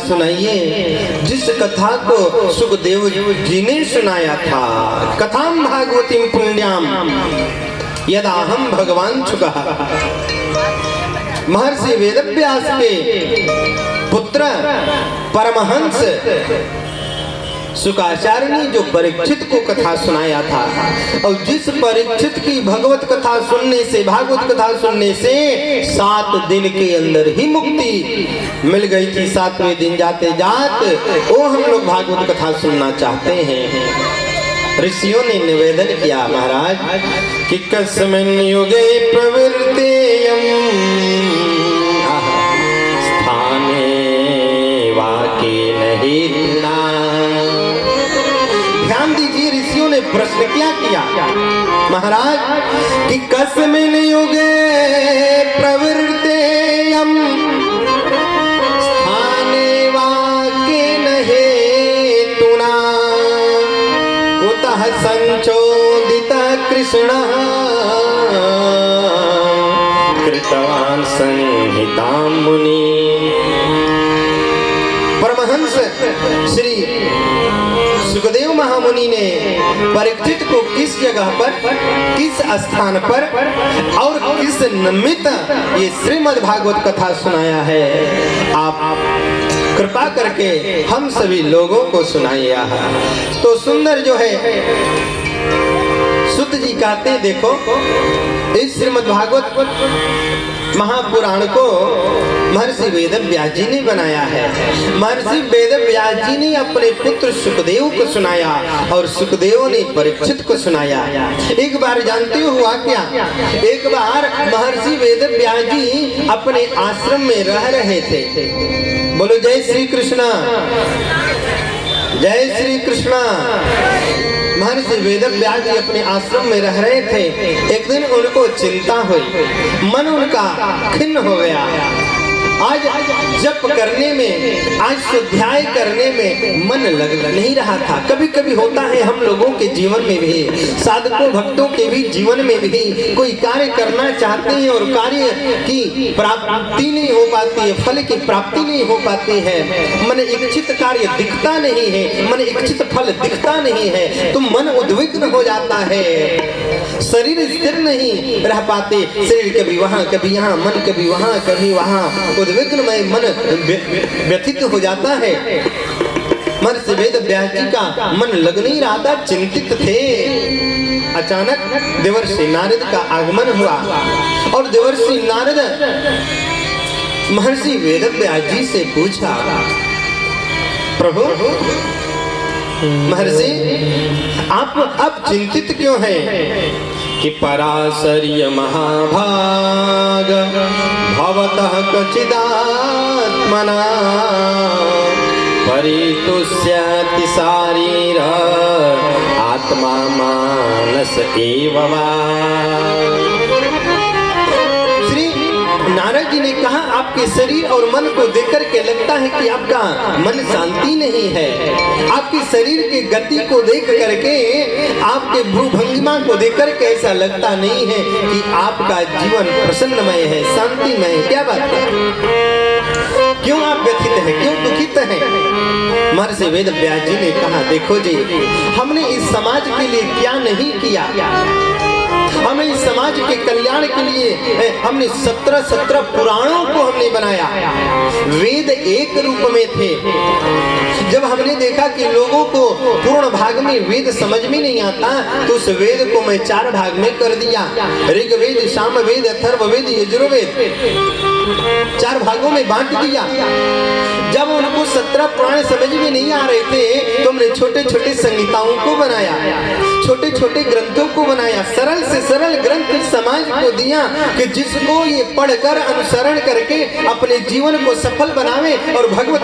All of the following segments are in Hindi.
सुनाइए जिस कथा को सुखदेव जी ने सुनाया था। कथाम भागवतीम पुण्याम यदा हम भगवान चुका। महर्षि वेदव्यास के पुत्र परमहंस शुकाचार्य ने जो परीक्षित को कथा सुनाया था, और जिस परीक्षित की भगवत कथा सुनने से, भागवत कथा सुनने से 7 दिन के अंदर ही मुक्ति मिल गई थी। 7वें दिन जाते जात वो हम लोग भागवत कथा सुनना चाहते हैं। ऋषियों ने निवेदन किया, महाराज कि कस्मिन् युगे प्रवृत्तेयं स्थाने वाके नहीं। ध्यान दीजिए, ऋषियों ने प्रश्न क्या किया महाराज कि कस्मिन् युगे प्रवृत्तेयं स्थाने वाके नहीं तुना कुतः संचोदितः कृष्णः कृतवान् संहितां मुनि। परमहंस श्री सुखदेव महामुनि ने परीक्षित को किस जगह पर, किस स्थान पर और किस निमित्त ये श्रीमद् भागवत कथा सुनाया है, आप कृपा करके हम सभी लोगों को सुनाइए। तो सुंदर जो है सुत जी कहते हैं, देखो इस श्रीमद् भागवत महापुराण को महर्षि वेदव्यास जी ने बनाया है। महर्षि वेदव्यास जी ने अपने पुत्र सुखदेव को सुनाया और सुखदेव ने परीक्षित को सुनाया। एक बार जानते हो हुआ क्या, एक बार महर्षि वेदव्यास जी अपने आश्रम में रह रहे थे। बोलो जय श्री कृष्णा, जय श्री कृष्णा। महर्षि वेदव्यास जी अपने आश्रम में रह रहे थे। एक दिन उनको चिंता हुई, मन उनका खिन्न हो गया। आज जप करने में, आज स्वाध्याय करने में मन लग नहीं रहा था। कभी कभी होता है हम लोगों के जीवन में भी, साधकों भक्तों के भी जीवन में भी कोई कार्य करना चाहते हैं और कार्य की प्राप्ति नहीं हो पाती है, फल की प्राप्ति नहीं हो पाती है। मन इच्छित कार्य दिखता नहीं है, मन इच्छित फल दिखता नहीं है, तो मन उद्विग्न हो जाता है, शरीर स्थिर नहीं रह पाते। शरीर कभी वहां कभी यहाँ, मन कभी वहां कभी वहां, उद्विग्न में मन व्यथित हो जाता है। महर्षि वेदव्यास जी का मन लग नहीं रहा था, चिंतित थे। अचानक देवर्षि नारद का आगमन हुआ और देवर्षि नारद महर्षि वेदव्यास जी से पूछा, प्रभु महर्षि आप चिंतित क्यों हैं? कि पराशर्य महाभाग भवतः कचिदात्मना परितुष्यति शारीर आत्मा मानस एव वा। नारद जी ने कहा, आपके शरीर और मन को देखकर के लगता है कि आपका मन शांति नहीं है। आपके शरीर की गति को देख करके, आपके भ्रूभंगिमा को देख करके ऐसा लगता नहीं है कि आपका जीवन प्रसन्नमय है, शांतिमय है। क्या बात है, क्यों आप व्यथित हैं, क्यों दुखित हैं? महर्षि वेदव्यास जी ने कहा, देखो जी, हमने इस समाज के लिए क्या नहीं किया। हमें इस समाज के कल्याण के लिए हमने 17 पुराणों को हमने बनाया। वेद एक रूप में थे। जब हमने देखा कि लोगों को पूर्ण भाग में वेद समझ में नहीं आता, तो उस वेद को मैं 4 भाग में कर दिया। ऋग्वेद, सामवेद, अथर्ववेद, यजुर्वेद, 4 भागों में बांट दिया। जब उनको 17 पुराण समझ में नहीं आ रहे थे, तो हमने छोटे छोटे संहिताओं को बनाया, छोटे छोटे ग्रंथों को बनाया। सरल से सरल ग्रंथ समाज को दिया कि जिसको ये पढ़कर अनुसरण करके अपने जीवन को सफल बनावे और भगवत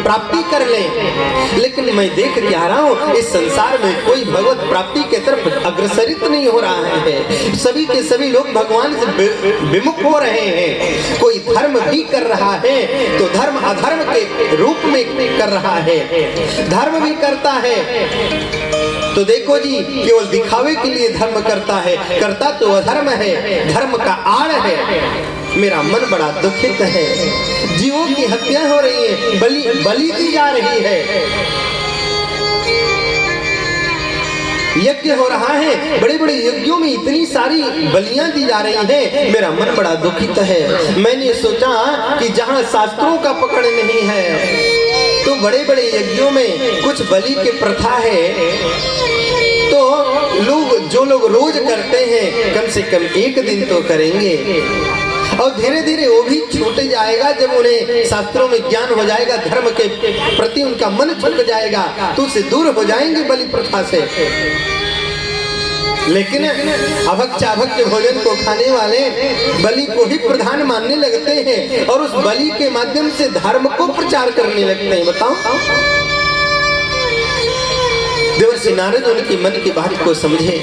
प्राप्ति कर ले। लेकिन मैं देख के आ रहा हूँ, इस संसार में कोई भगवत प्राप्ति के तरफ अग्रसरित नहीं हो रहा है। सभी के सभी लोग भगवान से विमुख हो रहे हैं। कोई धर्म भी कर रहा है तो धर्म अधर्म के रूप में कर रहा है, धर्म भी करता है तो देखो जी, केवल दिखावे के लिए धर्म करता है, करता तो अधर्म है, धर्म का आड़ है। मेरा मन बड़ा दुखित है। जीवों की हत्या हो रही है, बलि दी जा रही है, यज्ञ हो रहा है, बड़े बड़े यज्ञों में इतनी सारी बलियां दी जा रही हैं, मेरा मन बड़ा दुखित है। मैंने सोचा कि जहां शास्त्रों का पकड़ नहीं है तो बड़े बड़े यज्ञों में कुछ बलि की प्रथा है, तो जो लोग रोज करते हैं कम से कम एक दिन तो करेंगे, और धीरे धीरे वो भी छूट जाएगा। जब उन्हें शास्त्रों में ज्ञान हो जाएगा, धर्म के प्रति उनका मन झुक जाएगा, तो उससे दूर हो जाएंगे बलि प्रथा से। लेकिन अभक्त भोजन को खाने वाले बलि को ही प्रधान मानने लगते हैं और उस बलि के माध्यम से धर्म को प्रचार करने लगते हैं। बताओ, देवर्षि नारद उनकी मन की बात को समझे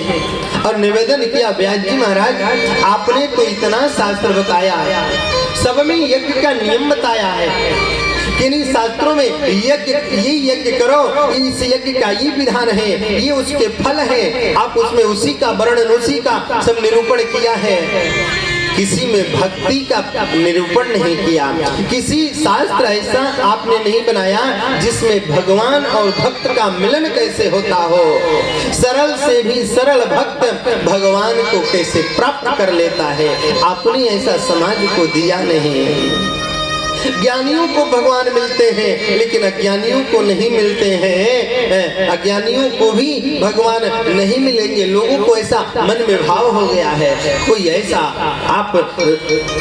और निवेदन किया, व्यास जी महाराज, आपने तो इतना शास्त्र बताया, सब में यज्ञ का नियम बताया है कि नहीं, शास्त्रों में ये यज्ञ करो, इस यज्ञ का ये विधान है, ये उसके फल है, आप उसमें उसी का वर्णन, उसी का सब निरूपण किया है। किसी में भक्ति का निरूपण नहीं किया, किसी शास्त्र ऐसा आपने नहीं बनाया जिसमें भगवान और भक्त का मिलन कैसे होता हो, सरल से भी सरल भक्त भगवान को कैसे प्राप्त कर लेता है, आपने ऐसा समाज को दिया नहीं। ज्ञानियों को भगवान मिलते हैं लेकिन अज्ञानियों को नहीं मिलते हैं, अज्ञानियों को भी भगवान नहीं मिलेंगे। लोगों को ऐसा मन में भाव हो गया है। कोई ऐसा आप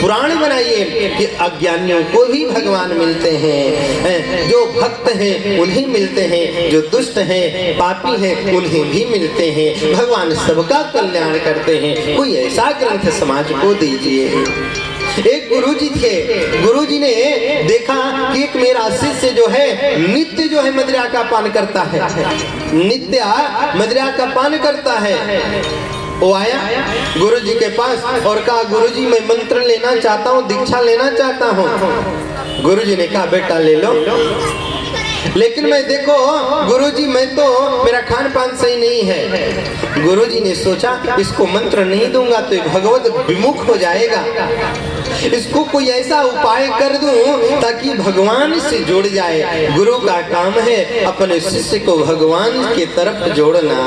पुराण बनाइए कि अज्ञानियों को भी भगवान मिलते हैं, जो भक्त हैं उन्हें मिलते हैं, जो दुष्ट हैं पापी हैं उन्हें भी मिलते हैं, भगवान सबका कल्याण करते हैं। कोई ऐसा ग्रंथ समाज को दीजिए। एक गुरुजी थे, गुरुजी ने देखा कि एक मेरा शिष्य जो है नित्य जो है मदिरा का पान करता है, नित्य मदिरा का पान करता है। वो आया गुरुजी के पास और कहा, गुरुजी मैं मंत्र लेना चाहता हूँ, दीक्षा लेना चाहता हूँ। गुरुजी ने कहा, बेटा ले लो, लेकिन मैं देखो गुरुजी मैं तो मेरा खान पान सही नहीं है। गुरुजी ने सोचा इसको मंत्र नहीं दूंगा तो भगवत विमुख हो जाएगा, इसको कोई ऐसा उपाय कर दूं ताकि भगवान से जुड़ जाए। गुरु का काम है अपने शिष्य को भगवान के तरफ जोड़ना।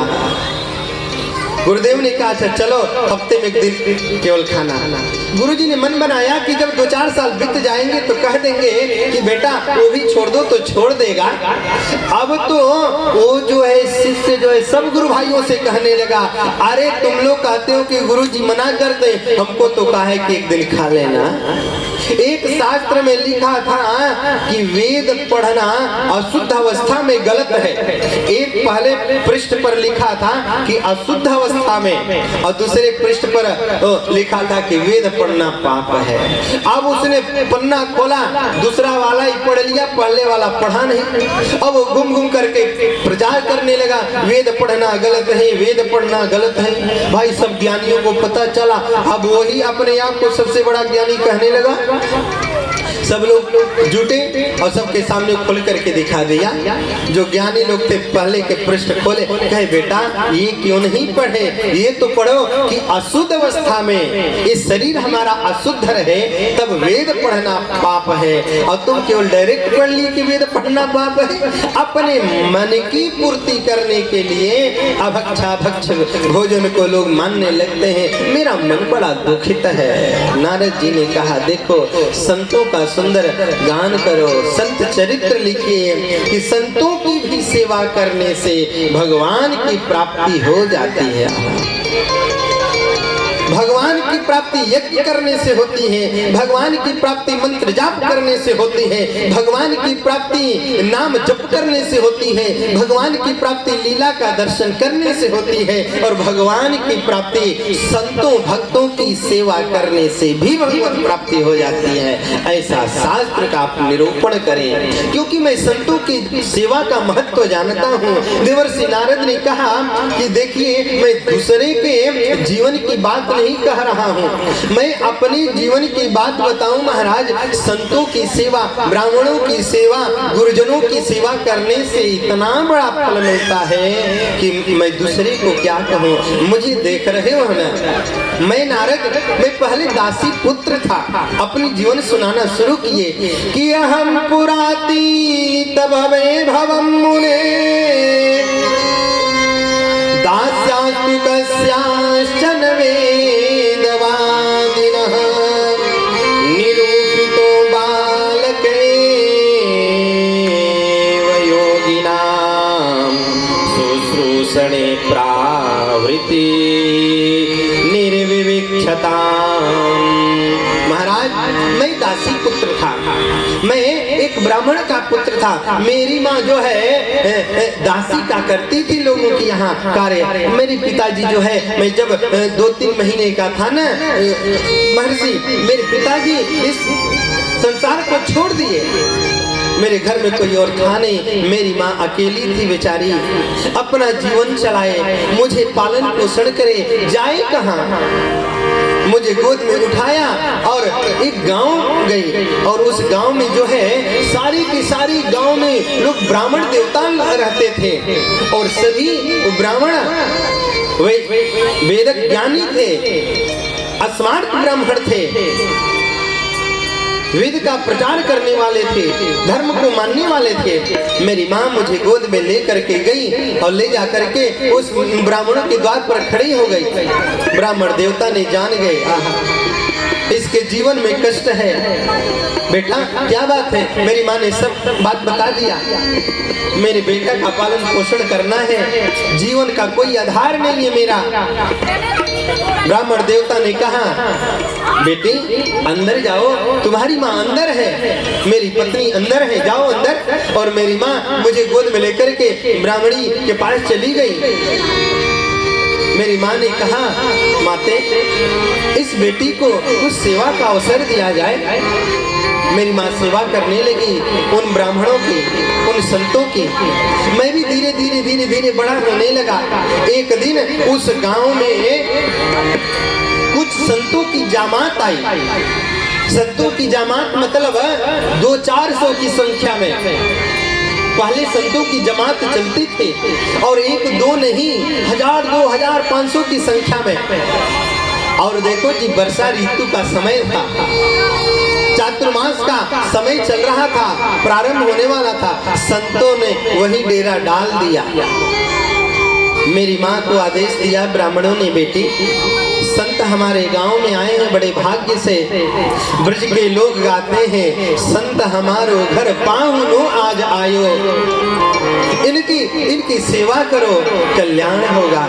गुरुदेव ने कहा, अच्छा चलो हफ्ते में एक दिन केवल खाना। गुरुजी ने मन बनाया कि जब 2-4 साल बीत जाएंगे तो कह देंगे कि बेटा वो भी छोड़ दो, तो छोड़ देगा। अब तो वो जो है शिष्य जो है सब गुरु भाइयों से कहने लगा, अरे तुम लोग कहते हो कि गुरुजी मना करते, हमको तो कहा है कि एक दिन खा लेना। एक शास्त्र में लिखा था कि वेद पढ़ना अशुद्ध अवस्था में गलत है। एक पहले पृष्ठ पर लिखा था कि अशुद्ध अवस्था में, और दूसरे पृष्ठ पर लिखा था कि वेद पढ़ना पाप है। अब उसने पन्ना खोला, दूसरा वाला ही पढ़ लिया, पहले वाला पढ़ा नहीं। अब वो घूम घूम करके प्रचार करने लगा, वेद पढ़ना गलत है, वेद पढ़ना गलत है। भाई सब ज्ञानियों को पता चला, अब वही अपने आप को सबसे बड़ा ज्ञानी कहने लगा। सब लोग जुटे और सबके सामने खोल करके दिखा दिया। जो ज्ञानी लोग थे पहले के पृष्ठ खोले, कहे बेटा ये क्यों नहीं पढ़े, ये तो पढ़ो कि अशुद्ध अवस्था में ये शरीर हमारा अशुद्ध रहे तब वेद पढ़ना पाप है, और तुम केवल डायरेक्ट पढ़ ली कि वेद पढ़ना पाप है। अपने मन की पूर्ति करने के लिए अभक्षाभक्ष भोजन को लोग मानने लगते हैं। मेरा मन बड़ा दुखित है। नारद जी ने कहा, देखो संतों का सुंदर गान करो, संत चरित्र लिखिए कि संतों की भी सेवा करने से भगवान की प्राप्ति हो जाती है। भगवान की प्राप्ति यज्ञ करने से होती है, भगवान की प्राप्ति मंत्र जाप करने से होती है, भगवान की प्राप्ति नाम जप करने से होती है, भगवान की प्राप्ति लीला का दर्शन करने से होती है, और भगवान की प्राप्ति संतों भक्तों की सेवा करने से भी भगवत प्राप्ति हो जाती है। ऐसा शास्त्र का आप निरूपण करें, क्योंकि मैं संतों की सेवा का महत्व जानता हूँ। देवर्षि नारद ने कहा कि देखिए मैं दूसरे के जीवन की बात नहीं कह रहा हूँ, मैं अपने जीवन की बात बताऊं महाराज। संतों की सेवा, ब्राह्मणों की सेवा, गुरुजनों की सेवा करने से इतना बड़ा फल मिलता है कि मैं दूसरे को क्या कहूँ। मुझे देख रहे हो ना, मैं नारद, मैं पहले दासी पुत्र था। अपनी जीवन सुनाना शुरू किए कि अहम पुराती तब भवम मुने दास्यास्तु कस्याश्चन वेदवादिनः निरूपितो बालकैव योगिनां शुश्रूषणे प्रावृत्ति निर्विविक्षताम्। महाराज, मैं दासी पुत्र था, मैं एक ब्राह्मण का पुत्र था। मेरी माँ जो है दासी का करती थी लोगों की यहाँ कार्य। मेरे पिताजी जो है, मैं जब 2-3 महीने का था ना महर्षि, मेरे पिताजी इस संसार को छोड़ दिए। मेरे घर में कोई और था नहीं, मेरी माँ अकेली थी बेचारी, अपना जीवन चलाए, मुझे पालन पोषण करे, जाए कहाँ। मुझे गोद में उठाया और एक गांव गई, और उस गांव में जो है सारी की सारी गांव में लोग ब्राह्मण देवता रहते थे, और सभी ब्राह्मण वेद ज्ञानी थे, अस्मार्थ ब्राह्मण थे, वेद का प्रचार करने वाले थे, धर्म को मानने वाले थे। मेरी माँ मुझे गोद में ले करके गई और ले जा करके उस ब्राह्मणों के द्वार पर खड़ी हो गई। ब्राह्मण देवता ने जान गए, इसके जीवन में कष्ट है। बेटा क्या बात है? मेरी माँ ने सब बात बता दिया। मेरे बेटा का पालन पोषण करना है, जीवन का कोई आधार नहीं है मेरा। ब्राह्मण देवता ने कहा, बेटी अंदर जाओ, तुम्हारी माँ अंदर है, मेरी पत्नी अंदर है, जाओ अंदर। और मेरी माँ मुझे गोद में लेकर के ब्राह्मणी के पास चली गई। मेरी माँ ने कहा, माते इस बेटी को कुछ सेवा का अवसर दिया जाए। मेरी माँ सेवा करने लगी उन ब्राह्मणों की, उन संतों की। मैं भी धीरे धीरे धीरे धीरे बड़ा होने लगा। एक दिन उस गांव में कुछ संतों की जमात आई। संतों की जमात मतलब 200-400 की संख्या में। पहले संतों की जमात चलती थी, और 1-2 नहीं, 1000-2000-500 की संख्या में। और देखो जी, वर्षा ऋतु का समय था, चातुर्मास का समय चल रहा था, प्रारंभ होने वाला था। संतों ने वही डेरा डाल दिया। मेरी माँ को आदेश दिया ब्राह्मणों ने, बेटी संत हमारे गांव में आए हैं बड़े भाग्य से। ब्रज के लोग गाते हैं, संत हमारो घर पाहुनो आज आयो, इनकी सेवा करो कल्याण होगा।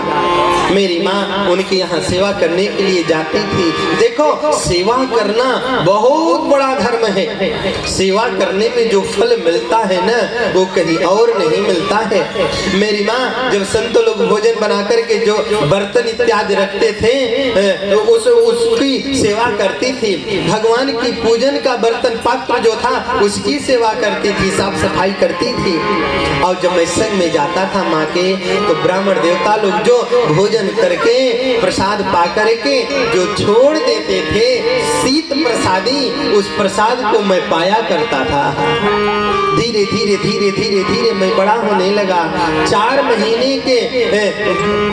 मेरी माँ उनके यहाँ सेवा करने के लिए जाती थी। देखो, सेवा करना बहुत बड़ा धर्म है। सेवा करने में जो फल मिलता है ना, वो कहीं और नहीं मिलता है। मेरी माँ जब संत लोग भोजन बना करके जो बर्तन इत्यादि रखते थे, उसकी सेवा करती थी। भगवान की पूजन का बर्तन पात्र जो था, उसकी सेवा करती थी, साफ सफाई करती थी। और जब मैं संग में जाता था माँ के, तो ब्राह्मण देवता लोग जो भोजन करके प्रसाद पा करके जो छोड़ देते थे, शीत प्रसादी, उस प्रसाद को मैं पाया करता था। धीरे धीरे धीरे धीरे धीरे मैं बड़ा होने लगा। 4 महीने के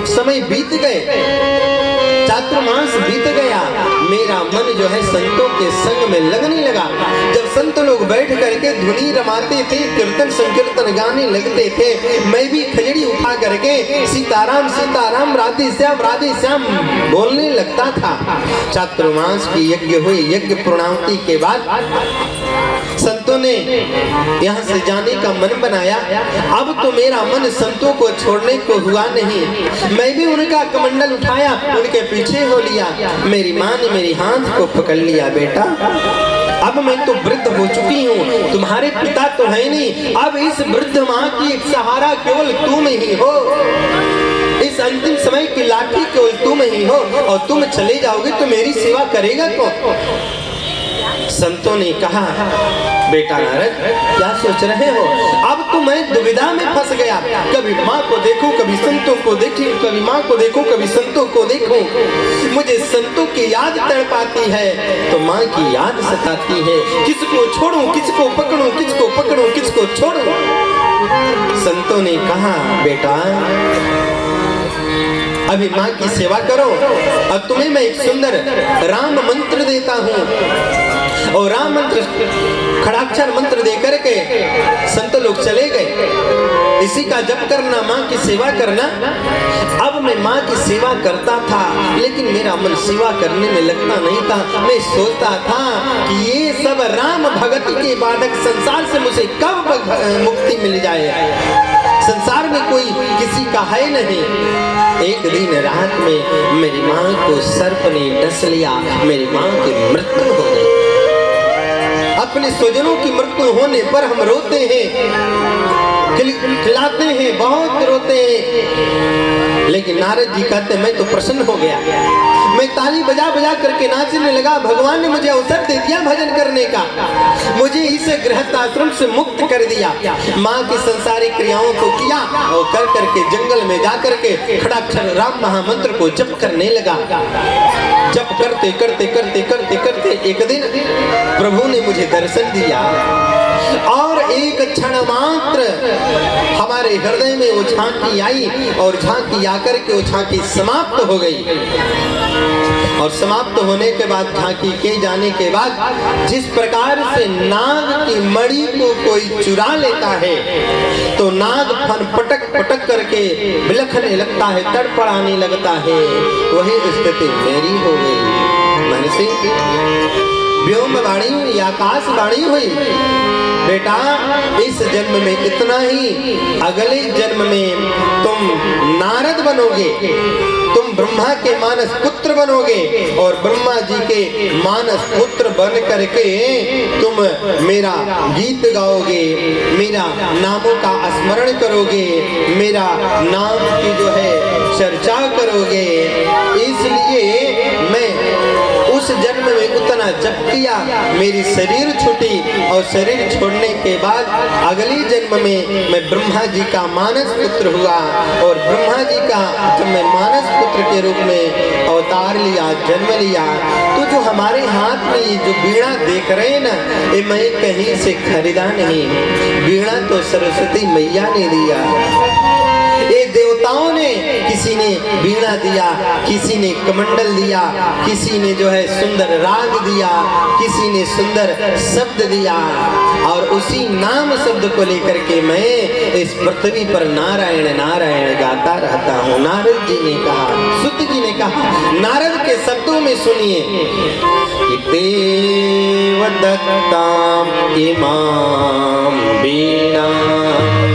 समय बीत गए, चातुर्मास बीत गया। मेरा मन जो है संतों के संग में लगने लगा। जब संत लोग बैठ करके धुनी रमाते थे, कीर्तन संकीर्तन गाने लगते थे, मैं भी खजड़ी उठा करके सीताराम सीताराम राधे श्याम बोलने लगता था। चातुर्मास की यज्ञ हुई। यज्ञ पूर्णाहुति के बाद संतों ने यहाँ से जाने का मन बनाया। अब तो मेरा मन संतों को छोड़ने को हुआ नहीं। मैं भी उनका कमंडल उठाया, उनके पीछे हो लिया। मेरी माँ ने मेरी हाथ को पकड़ लिया, बेटा अब मैं तो वृद्ध हो चुकी हूँ, तुम्हारे पिता तो है नहीं। अब इस वृद्ध माँ की एक सहारा केवल तुम ही हो। इस अंतिम समय की लाठी केवल तुम ही हो, और तुम चले जाओगे तो मेरी सेवा करेगा कौन? संतों ने कहा, बेटा नारद क्या सोच रहे हो? अब तो मैं दुविधा में फंस गया, कभी माँ को देखूं, कभी संतों को देखूं, कभी माँ को देखूं, कभी संतों को देखूं। मुझे संतों की याद तड़पाती है तो माँ की याद सताती है। किसको छोड़ूं, किसको पकड़ूं, किसको पकड़ूं, किसको छोड़ूं? संतों ने कहा, बेटा अभी माँ की सेवा करो और तुम्हें मैं एक सुंदर राम मंत्र देता हूँ। और राम मंत्र, खड़ाक्षर मंत्र दे करके संत लोग चले गए। इसी का जप करना, माँ की सेवा करना। अब मैं माँ की सेवा करता था लेकिन मेरा मन सेवा करने में लगता नहीं था। मैं सोचता था कि ये सब राम भगत के बाधक संसार से मुझे कब मुक्ति मिल जाए। संसार में कोई किसी का है नहीं। एक दिन रात में मेरी माँ को सर्प ने डस लिया, मेरी माँ की मृत्यु हो गई। अपने स्वजनों की मृत्यु होने पर हम रोते हैं, खिलाते हैं, बहुत रोते हैं। लेकिन नारद जी कहते मैं तो प्रसन्न हो गया, मैं ताली बजा बजा करके नाचने लगा। भगवान ने मुझे अवसर दे दिया भजन करने का, मुझे इस गृहस्थ आश्रम से मुक्त कर दिया। माँ की संसारिक क्रियाओं को किया और कर करके जंगल में जा करके खड़ाक्षर राम महामंत्र को जप करने लगा। जप करते करते करते करते करते एक दिन प्रभु ने मुझे दर्शन दिया और एक क्षण मात्र हमारे हृदय में वो झांकी आई और झांकी आकर के वो झांकी समाप्त हो गई। और समाप्त होने के बाद, झांकी के जाने के बाद, जिस प्रकार से नाग की मणि को कोई चुरा लेता है तो नाग फन पटक पटक करके बिलखने लगता है, तड़पड़ाने लगता है, वही स्थिति मेरी हो गई। मनसी व्योम वाणी हुई, आकाश वाणी हुई, बेटा इस जन्म में इतना ही, अगले जन्म में तुम नारद बनोगे, तुम ब्रह्मा के मानस पुत्र बनोगे और ब्रह्मा जी के मानस पुत्र बन करके तुम मेरा गीत गाओगे, मेरा नामों का स्मरण करोगे, मेरा नाम की जो है चर्चा करोगे। इसलिए मैं उस जन्म में उतना जप किया, मेरी शरीर छूटी और शरीर छोड़ने के बाद अगले जन्म में मैं ब्रह्मा जी का मानस पुत्र हुआ और ब्रह्मा जी का जब मैं मानस पुत्र के रूप में अवतार लिया, जन्म लिया, तो जो हमारे हाथ में ये जो वीणा देख रहे हैं ना, ये मैं कहीं से खरीदा नहीं, वीणा तो सरस्वती मैया ने दिया। ये देवताओं ने, किसी ने वीणा दिया, किसी ने कमंडल दिया, किसी ने जो है सुंदर राग दिया, किसी ने सुंदर शब्द दिया और उसी नाम शब्द को लेकर के मैं इस पृथ्वी पर नारायण नारायण गाता रहता हूँ। नारद जी ने कहा, सुत जी ने कहा, नारद के शब्दों में सुनिए, देवदत्ताम इमाम वीणा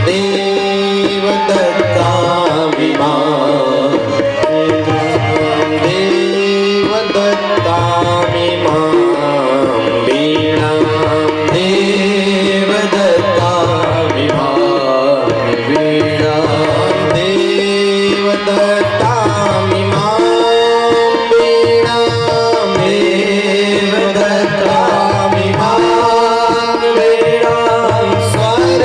देवदत्ताम इमाम देवदत्ताम इमाम वीणा देवदत्ताम इमाम वीणा देवदत्ताम इमाम वीणा देवदत्ताम इमाम वीणा स्वर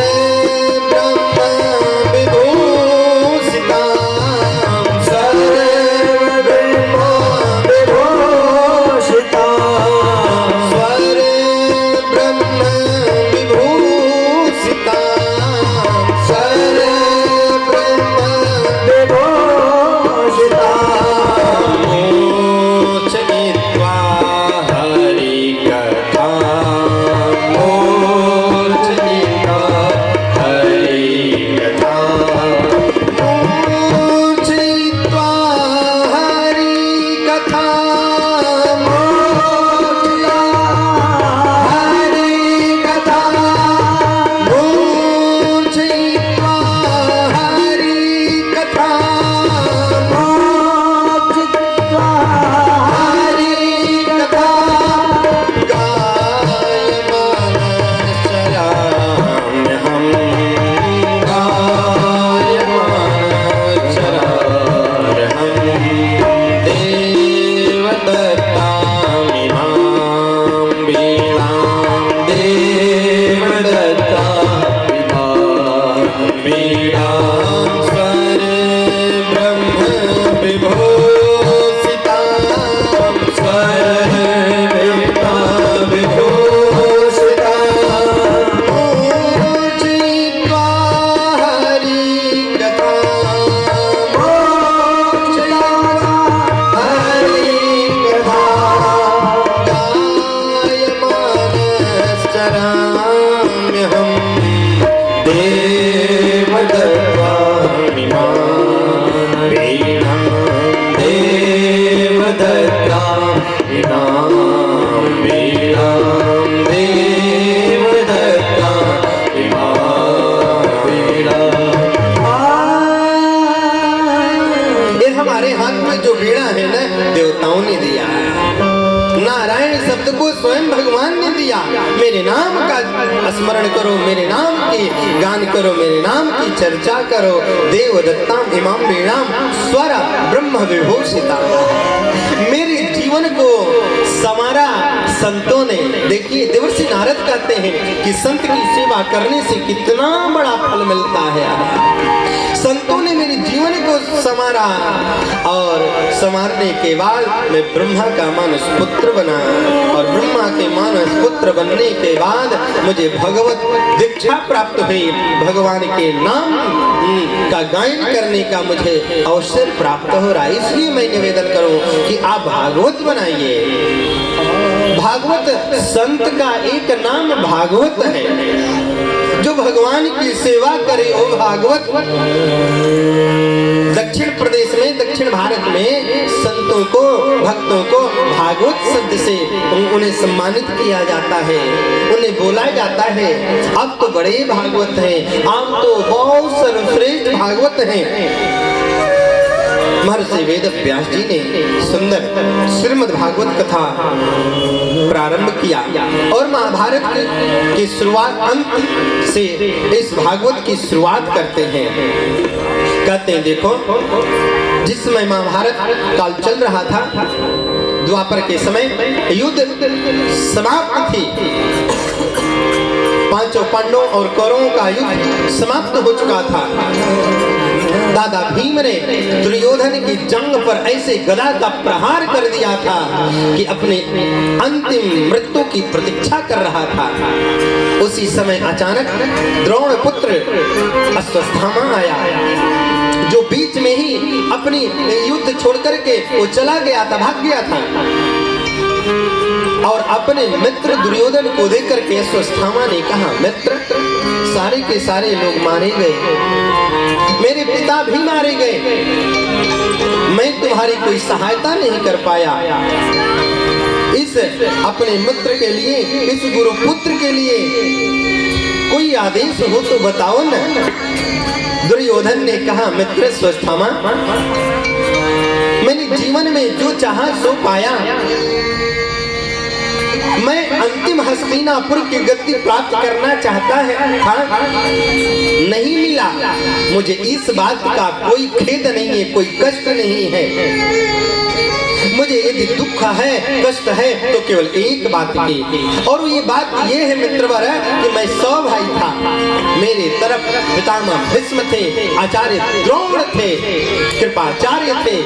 स्वयं भगवान ने दिया। मेरे नाम का स्मरण करो, मेरे नाम की गान करो, मेरे नाम की चर्चा करो। देव दत्ताम इमाम वीणाम स्वर ब्रह्म विभूषिता। मेरे जीवन को समारा संतों ने। देखिए देवर्षि नारद कहते हैं कि संत की सेवा करने से कितना बड़ा फल मिलता है। संतों ने मेरे जीवन को संवारा और संवारने के बाद मैं ब्रह्मा का मानस पुत्र बना और ब्रह्मा के मानस पुत्र बनने के बाद मुझे भगवत दीक्षा प्राप्त हुई। भगवान के नाम का गायन करने का मुझे अवसर प्राप्त हो रहा है। इसलिए मैं निवेदन करूं कि आप भागवत बनाइए। भागवत संत का एक नाम भागवत है। जो भगवान की सेवा करे वो भागवत। दक्षिण प्रदेश में, दक्षिण भारत में संतों को, भक्तों को भागवत शब्द से उन्हें सम्मानित किया जाता है, उन्हें बोला जाता है आप तो बड़े भागवत हैं, आप तो बहुत सर्वश्रेष्ठ भागवत हैं। महर्षि वेद व्यास जी ने सुंदर श्रीमद् भागवत कथा प्रारंभ किया और महाभारत की शुरुआत अंत से इस भागवत की शुरुआत करते हैं। कहते हैं देखो, जिस समय महाभारत काल चल रहा था, द्वापर के समय युद्ध समाप्त थी। पांचों पांडवों और कौरवों का युद्ध समाप्त हो चुका था। दादा भीम ने दुर्योधन की जंग पर ऐसे गदा का प्रहार कर दिया था कि अपने अंतिम मृत्यु की प्रतीक्षा कर रहा था। उसी समय अचानक द्रोण पुत्र अश्वत्थामा आया, जो बीच में ही अपनी युद्ध छोड़ करके वो चला गया था, भाग गया था और अपने मित्र दुर्योधन को देख करके अश्वत्थामा ने कहा, मित्र सारे के सारे लोग मारे गए, मेरे पिता भी मारे गए, मैं तुम्हारी कोई सहायता नहीं कर पाया। इस अपने मित्र के लिए, इस गुरु पुत्र के लिए कोई आदेश हो तो बताओ न। दुर्योधन ने कहा, मित्र अश्वत्थामा, मैंने जीवन में जो चाहा सो पाया। मैं अंतिम हस्तिनापुर की गद्दी प्राप्त करना चाहता था, नहीं मिला। मुझे इस बात का कोई खेद नहीं है, कोई कष्ट नहीं है। मुझे यदि दुख है, कष्ट है तो केवल एक बात की, और ये बात ये है मित्रवर कि मैं 100 भाई था। मेरे तरफ पितामह भीष्म थे, आचार्य द्रोण थे, कृपाचार्य थे,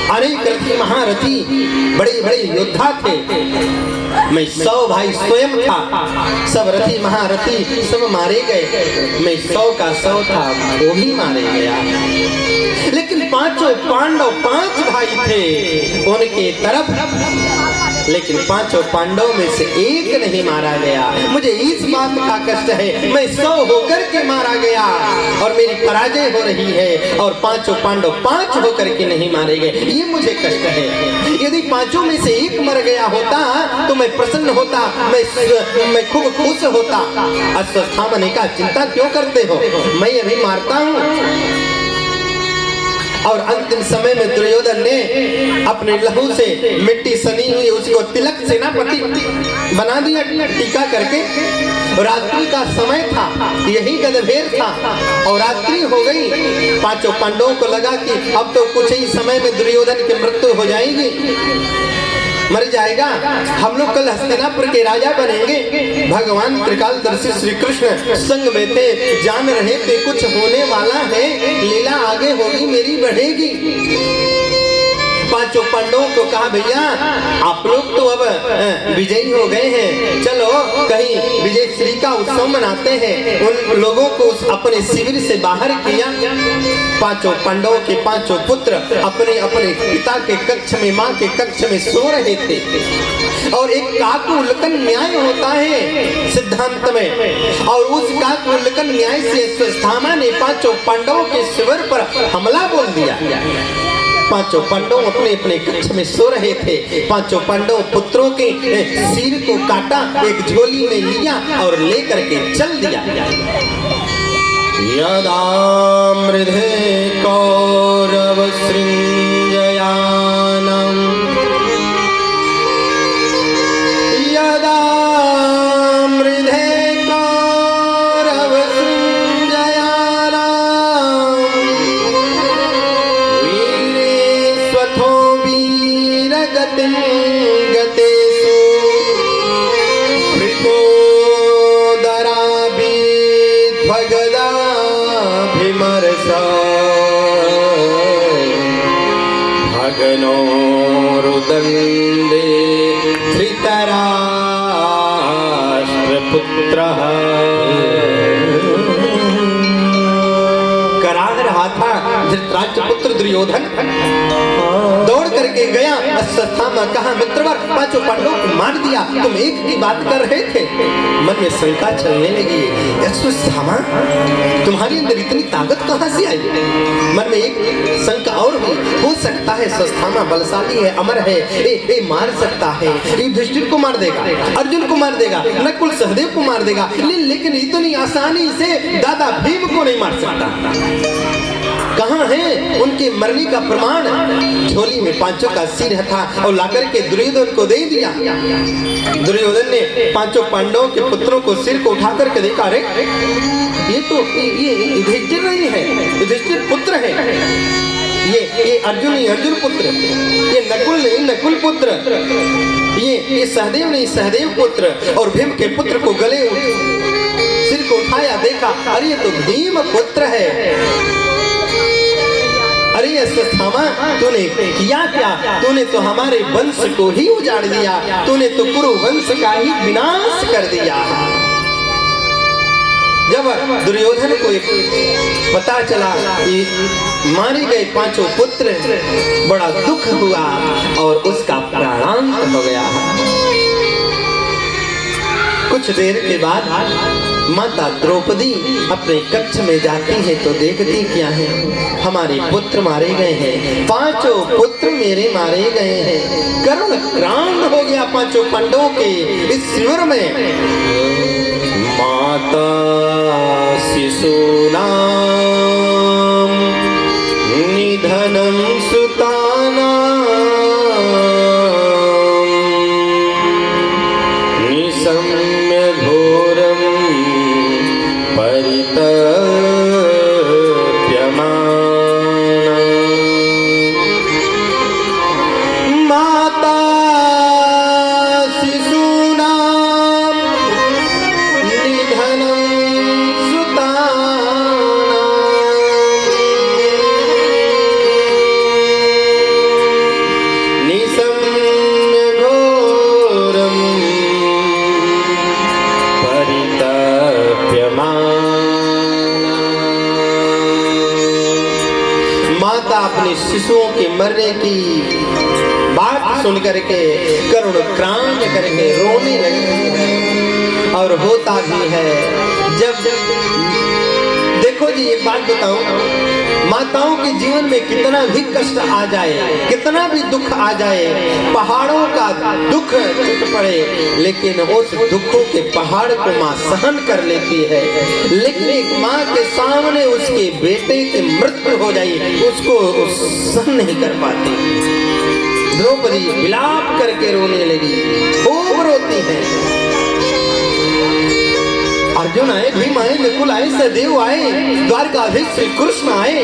अनेक रथी महारथी बड़े बड़े योद्धा थे। मैं 100 भाई स्वयं था, सब रथी महारथी सब मारे गए। मैं 100 का 100 था, वो भी मारे गया। लेकिन पांचों पांडव 5 भाई थे उनके तरफ, लेकिन पांचों पांडवों में से एक नहीं मारा गया। मुझे इस बात का कष्ट है, मैं 100 होकर के मारा गया और मेरी पराजय हो रही है, और पांचों पांडव 5 होकर के नहीं मारे गए, ये मुझे कष्ट है। यदि पांचों में से एक मर गया होता तो मैं प्रसन्न होता, मैं खूब खुश होता। अश्वत्थामा ने कहा, चिंता क्यों करते हो, मैं अभी मारता हूँ। और अंतिम समय में दुर्योधन ने अपने लहू से मिट्टी सनी हुई उसको तिलक सेनापति बना दिया टीका करके। रात्रि का समय था, यही गदभेर था और रात्रि हो गई। पांचों पांडवों को लगा कि अब तो कुछ ही समय में दुर्योधन की मृत्यु हो जाएगी, मर जाएगा, हम लोग कल हस्तिनापुर के राजा बनेंगे। भगवान त्रिकालदर्शी श्री कृष्ण संग में थे, जान रहे थे कुछ होने वाला है, लीला आगे होगी, मेरी बढ़ेगी। पांचों पांडवों को कहा, भैया आप लोग तो अब विजयी हो गए हैं, चलो कहीं विजय श्री का उत्सव मनाते हैं। उन लोगों को अपने शिविर से बाहर किया। पांचों पांडवों के पांचों पुत्र अपने अपने पिता के कक्ष में, माँ के कक्ष में सो रहे थे। और एक काकोलकन न्याय होता है सिद्धांत में, और उस काकोलकन न्याय से अश्वत्थामा ने पांचों पांडवों के शिविर पर हमला बोल दिया। पांचों पांडव अपने अपने कक्ष में सो रहे थे। पांचों पांडव पुत्रों के सिर को काटा, एक झोली में लिया और लेकर के चल दिया। यदा मृधे कौरव सृंजयानम् भगदाभिमर्शा भगनो रुदन्दे धृतराष्ट्रपुत्रः। करार रहा था धृतराष्ट्रपुत्र दुर्योधन, दौड़ करके गया अश्वत्थामा, कहा मित्रवर पांचों पांडवों को मार दिया, तुम एक की बात कर रहे थे। मन में शंका चलने लगी, अश्वत्थामा तुम्हारी अंदर इतनी ताकत कहां से आई? मन में एक शंका और हुई, हो सकता है अश्वत्थामा बलशाली है, अमर है, ए मार सकता है, युधिष्ठिर को मार देगा, अर्जुन को मार देगा, नकुल सहदेव को मार देगा, लेकिन इतनी आसानी से दादा भीम को नहीं मार सकता। कहाँ है उनके मरने का प्रमाण? झोली में पांचों का सिर था और लाकर के दुर्योधन को दे दिया। दुर्योधन ने पांचों पांडवों के पुत्रों को सिर को उठा करके देखा, अरे ये तो ये युधिष्ठिर नहीं है, युधिष्ठिर पुत्र है, ये अर्जुन नहीं अर्जुन पुत्र, ये नकुल नहीं नकुल पुत्र, ये सहदेव नहीं सहदेव पुत्र। और भीम के पुत्र को गले सिर को उठाया, देखा अरे ये तो भीम पुत्र है। अरे अश्वत्थामा तूने किया क्या? तूने तो हमारे वंश को ही उजाड़ दिया, तूने तो कुरु वंश का ही विनाश कर दिया। जब दुर्योधन को पता चला कि मारे गए पांचों पुत्र, बड़ा दुख हुआ और उसका प्राणांत हो गया। कुछ देर के बाद माता द्रौपदी अपने कक्ष में जाती है तो देखती क्या है, हमारे पुत्र मारे गए हैं, पांचों पुत्र मेरे मारे गए हैं। करुण क्रांत हो गया पांचों पांडवों के इस शिविर में। माता शिशूनां निधनं सुतानां निशम्य घोरं परितप्यमाना। माता शिशूनां निधनं सुतानां निशम्य घोरं माता अपने शिशुओं के मरने की बात सुन करके करुण क्रांत करके रोने लगती है। और होता भी है, जब देखो जी एक बात बताऊं, माताओं के जीवन में कितना भी कष्ट आ जाए, कितना भी दुख आ जाए, पहाड़ों का दुख टूट पड़े, लेकिन उस दुखों के पहाड़ को माँ सहन कर लेती है। लेकिन एक माँ के सामने उसके बेटे की मृत्यु हो जाए, उसको सहन नहीं कर पाती। द्रौपदी विलाप करके रोने लगी, खूब रोती है। अर्जुन आए, भीम आए, नकुल आए, सहदेव आए, द्वारकाधीश श्री कृष्ण आए।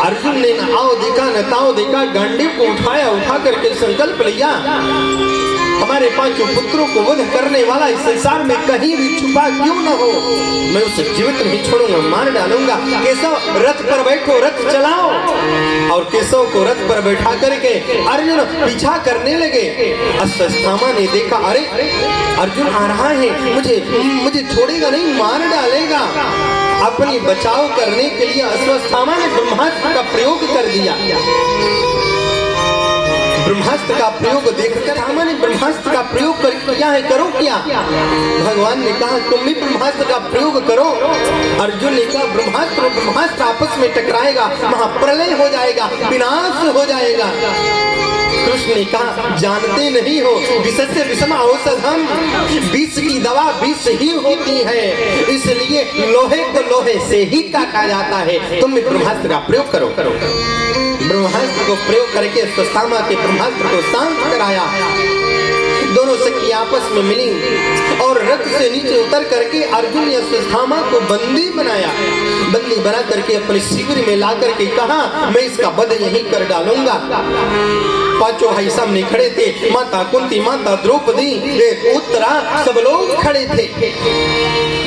अर्जुन ने न आओ देखा न ताओ देखा, गांडीव को उठाया, उठा करके संकल्प लिया, हमारे पांचों पुत्रों को वध करने वाला इस संसार में कहीं भी छुपा क्यों न हो, मैं उसे जीवित नहीं छोड़ूंगा, मार डालूंगा। केशव रथ पर बैठो, रथ चलाओ। और केशव को रथ पर बैठा करके अर्जुन पीछा करने लगे। अश्वत्थामा ने देखा, अरे अर्जुन आ रहा है, मुझे छोड़ेगा नहीं, मार डालेगा। अपनी बचाव करने के लिए अश्वत्थामा ने ब्रह्मास्त्र का प्रयोग कर दिया। ब्रह्मास्त्र का प्रयोग देखकर हमने ब्रह्मास्त्र का प्रयोग किया है, करो क्या? भगवान ने कहा तुम भी ब्रह्मास्त्र का प्रयोग करो। अर्जुन ने कहा ब्रह्मास्त्र आपस में टकराएगा, महाप्रलय हो जाएगा, विनाश हो जाएगा। कृष्ण ने कहा जानते नहीं हो, विषस्य विषम औषधम, विष की दवा विष ही होती है, इसलिए लोहे को लोहे से ही काटा जाता है। तुम भी ब्रह्मास्त्र का प्रयोग करो। ब्रह्मास्त्र को प्रयोग करके अश्वत्थामा के ब्रह्मास्त्र को शांत कराया। दोनों सखी आपस में मिली और रथ से नीचे उतर करके अर्जुन ने अश्वत्थामा को बंदी बनाया। बंदी बना करके अपने शिविर में ला करके कहा, मैं इसका वध यहीं कर डालूंगा। पांचों भाई सामने खड़े थे, माता कुंती, माता द्रौपदी, उत्तरा, सब लोग खड़े थे।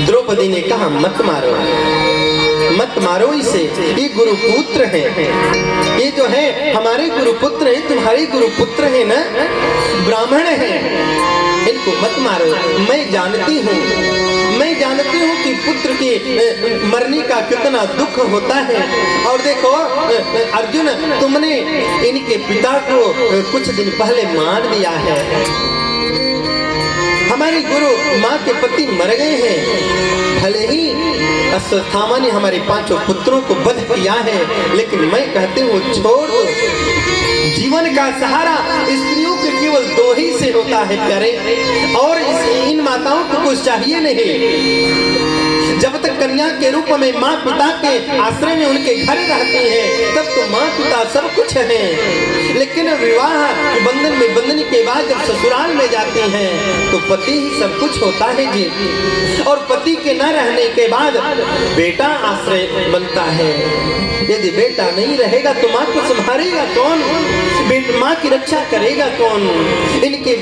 द्रौपदी ने कहा, मत मारो, मत मारो इसे, ये गुरुपुत्र है, ये जो है हमारे गुरुपुत्र है, तुम्हारे गुरुपुत्र है ना, ब्राह्मण है, इनको मत मारो। मैं जानती हूँ कि पुत्र के मरने का कितना दुख होता है। और देखो अर्जुन, तुमने इनके पिता को कुछ दिन पहले मार दिया है। हमारे गुरु माँ के पति मर गए हैं। भले ही अश्वत्थामा ने हमारे पांचों पुत्रों को वध किया है, लेकिन मैं कहती हूँ छोड़ दो। जीवन का सहारा स्त्रियों के केवल दो ही से होता है प्यारे, और इन माताओं को कुछ चाहिए नहीं। जब तक कन्या के रूप में माँ पिता के आश्रय में उनके घर रहती है, तब तो माँ पिता सब कुछ है। लेकिन विवाह बंधन में बंधने के बाद जब ससुराल में जाती हैं, तो पति ही सब कुछ होता है जी। और पति के न रहने के बाद बेटा आश्रय बनता है। यदि बेटा नहीं रहेगा तो माँ को संभालेगा कौन, माँ की रक्षा करेगा कौन। इनके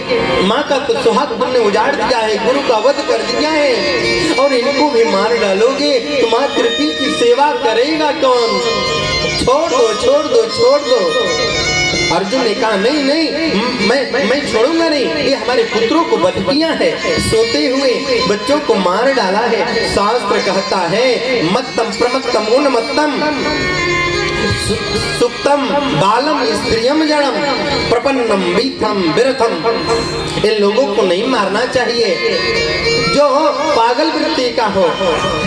माँ का तो सुहाग तुमने उजाड़ दिया है, गुरु का वध कर दिया है, और इनको भी मार डालोगे तो माँ कृपी की सेवा करेगा कौन। छोड़ दो, छोड़ दो, छोड़ दो। अर्जुन ने कहा, नहीं नहीं, मैं छोड़ूंगा नहीं, ये हमारे पुत्रों को वध किया है, सोते हुए बच्चों को मार डाला है। शास्त्र कहता है, मत्तम प्रमत्तम उन्मत्तम सुप्तम बालम स्त्रियम जड़म प्रपन्नम बीथम विरथम। इन लोगों को नहीं मारना चाहिए जो पागल वृत्ति का हो,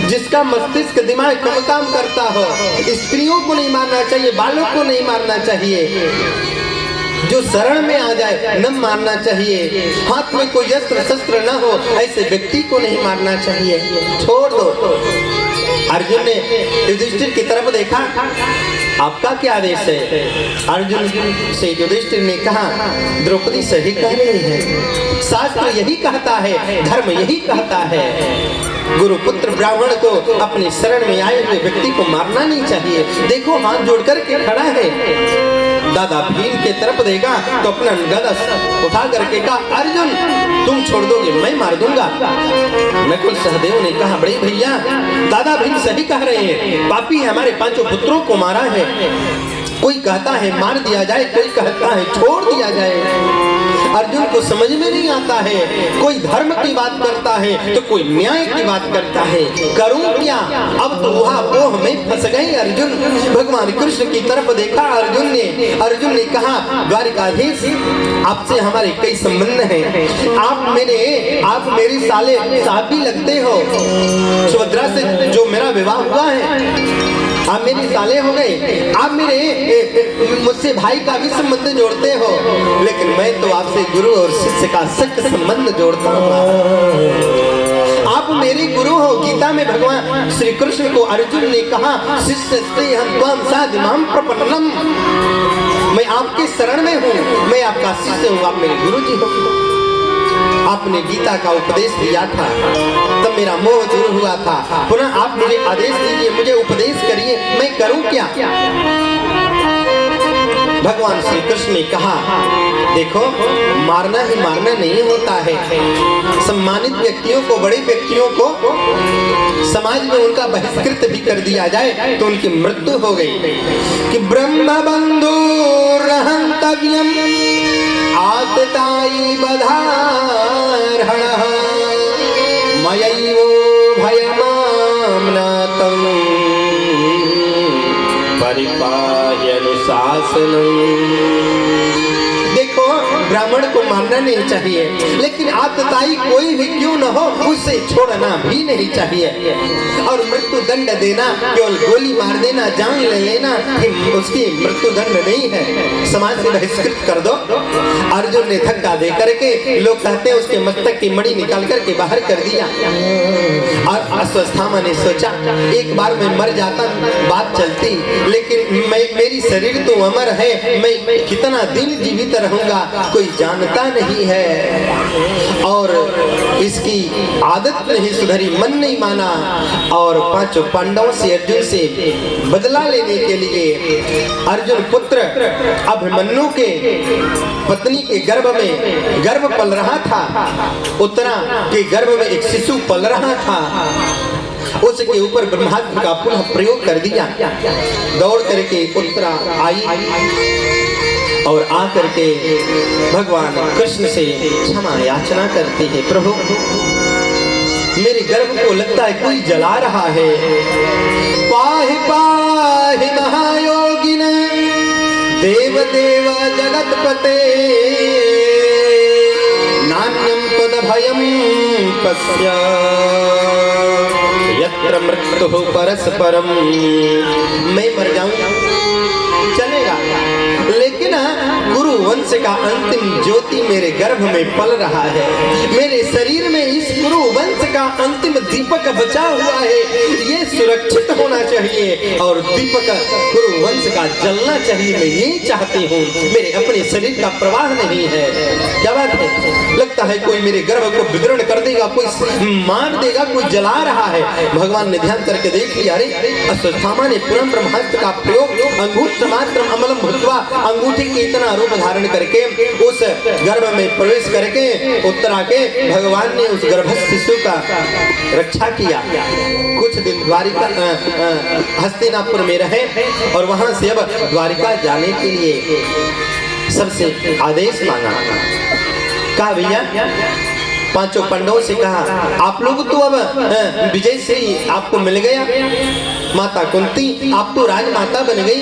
जिसका मस्तिष्क दिमाग कम काम करता हो। स्त्रियों को नहीं मारना चाहिए, बालों को नहीं मारना चाहिए, जो शरण में आ जाए न मारना चाहिए। हाथ में कोई अस्त्र शस्त्र न हो, ऐसे व्यक्ति को नहीं मारना चाहिए। छोड़ दो। अर्जुन ने युधिष्ठिर की तरफ देखा, आपका क्या आदेश है? अर्जुन से युधिष्ठिर ने कहा, द्रौपदी सही कह रही है, शास्त्र यही कहता है, धर्म यही कहता है, गुरुपुत्र ब्राह्मण को अपने शरण में आए हुए व्यक्ति को मारना नहीं चाहिए। देखो हाथ जोड़ करके खड़ा है, दादा भीम के तरफ देगा तो अपना गदा उठा करके कहा, अर्जुन तुम छोड़ दोगे, मैं मार दूंगा। नकुल सहदेव ने कहा, बड़े भैया दादा भीम सही कह रहे हैं, पापी हमारे पांचों पुत्रों को मारा है। कोई कहता है मार दिया जाए, कोई कहता है छोड़ दिया जाए। अर्जुन को समझ में नहीं आता है, कोई धर्म की बात करता है तो कोई न्याय की बात करता है। करूं क्या? अब तो वहां मोह में फंस गए अर्जुन। भगवान कृष्ण की तरफ देखा अर्जुन ने कहा, द्वारिकाधीश आपसे हमारे कई संबंध हैं, आप मेरी साले साथी लगते हो। सुभद्रा से जो मेरा विवाह हुआ है, आप मेरी साले हो गए, आप मुझसे भाई का भी संबंध जोड़ते हो, लेकिन मैं तो आपसे गुरु और शिष्य का सख्त संबंध जोड़ता हूँ। आप मेरे गुरु हो। गीता में भगवान श्री कृष्ण को अर्जुन ने कहा, शिष्य से हम त्वं साधिमाम प्रपन्नम, मैं आपके शरण में हूँ, मैं आपका शिष्य हूँ, आप मेरे गुरु जी हो। आपने गीता का उपदेश दिया था, तब मेरा मोह दूर हुआ था। पुनः आप मुझे आदेश दीजिए, मुझे उपदेश करिए, मैं करूं क्या? भगवान श्री कृष्ण ने कहा, देखो मारना ही मारना नहीं होता है। सम्मानित व्यक्तियों को, बड़े व्यक्तियों को समाज में उनका बहिष्कृत भी कर दिया जाए तो उनकी मृत्यु हो गई। कि ब्रह्म बंधु रहंतव्यम आतताई बधार्हणः मयैवो भयमाम्नातं परिपाह्यनुशासनम्। देखो ब्राह्मण को मारना नहीं चाहिए, लेकिन आतताई कोई भी क्यों न हो उसे छोड़ना भी नहीं चाहिए। और मृत्यु दंड देना, केवल गोली मार देना, जान ले लेना, उसकी मृत्यु दंड नहीं है, समाज से बहिष्कृत कर दो। अर्जुन ने धक्का दे करके, लोग कहते हैं उसके मस्तक की मणि निकाल करके बाहर कर दिया। और अश्वत्थामा ने सोचा एक बार मैं मर जाता बात चलती, लेकिन मेरी शरीर तो अमर है, मैं कितना दिन जीवित रहूंगा कोई जानता नहीं है। और इसकी आदत नहीं सुधरी, मन नहीं माना और पांचों पांडवों से अर्जुन से बदला लेने के लिए अर्जुन पुत्र अभिमन्यु के पत्नी के गर्भ में गर्भ पल रहा था, उत्तरा के गर्भ में एक शिशु पल रहा था, उसके ऊपर ब्रह्मास्त्र का पुनः प्रयोग कर दिया। दौड़ करके उत्तरा आई और आकर के भगवान कृष्ण से क्षमा याचना करती है, प्रभु मेरे गर्भ को लगता है कोई जला रहा है, पाहि पाहि महायोगिन देव देव जगतपते नान्यं पद भयं पश्य यत्र मृत्युः परस्परम। मैं मर जाऊं चलेगा, लेकिन गुरु वंश का अंतिम ज्योति मेरे गर्भ में पल रहा है, मेरे शरीर में इस गुरु वंश का अंतिम दीपक बचा हुआ है, ये सुरक्षित होना चाहिए और दीपक गुरु वंश का जलना चाहिए। मैं यही चाहती हूँ, मेरे अपने शरीर का प्रवाह नहीं है। क्या बात है, लगता है कोई मेरे गर्भ को विदीर्ण कर देगा, कोई मार देगा, कोई जला रहा है। भगवान ने ध्यान करके देख लिया, अरे अश्वत्थामा ने पूर्ण ब्रह्मास्त्र का प्रयोग अंगूठ मात्र अमलम भूत्वा अंगूठी के इतना रूप धारण करके उस गर्भ में प्रवेश करके उत्तरा के भगवान ने उस गर्भस्थ शिशु का रक्षा किया। कुछ दिन द्वारिका हस्तिनापुर में रहे और वहां से अब द्वारिका जाने के लिए सबसे आदेश मांगा। कहा भैया, पांचों पांडवों से कहा आप लोग तो अब विजय से ही आपको मिल गया, माता कुंती आप तो राजमाता बन गई,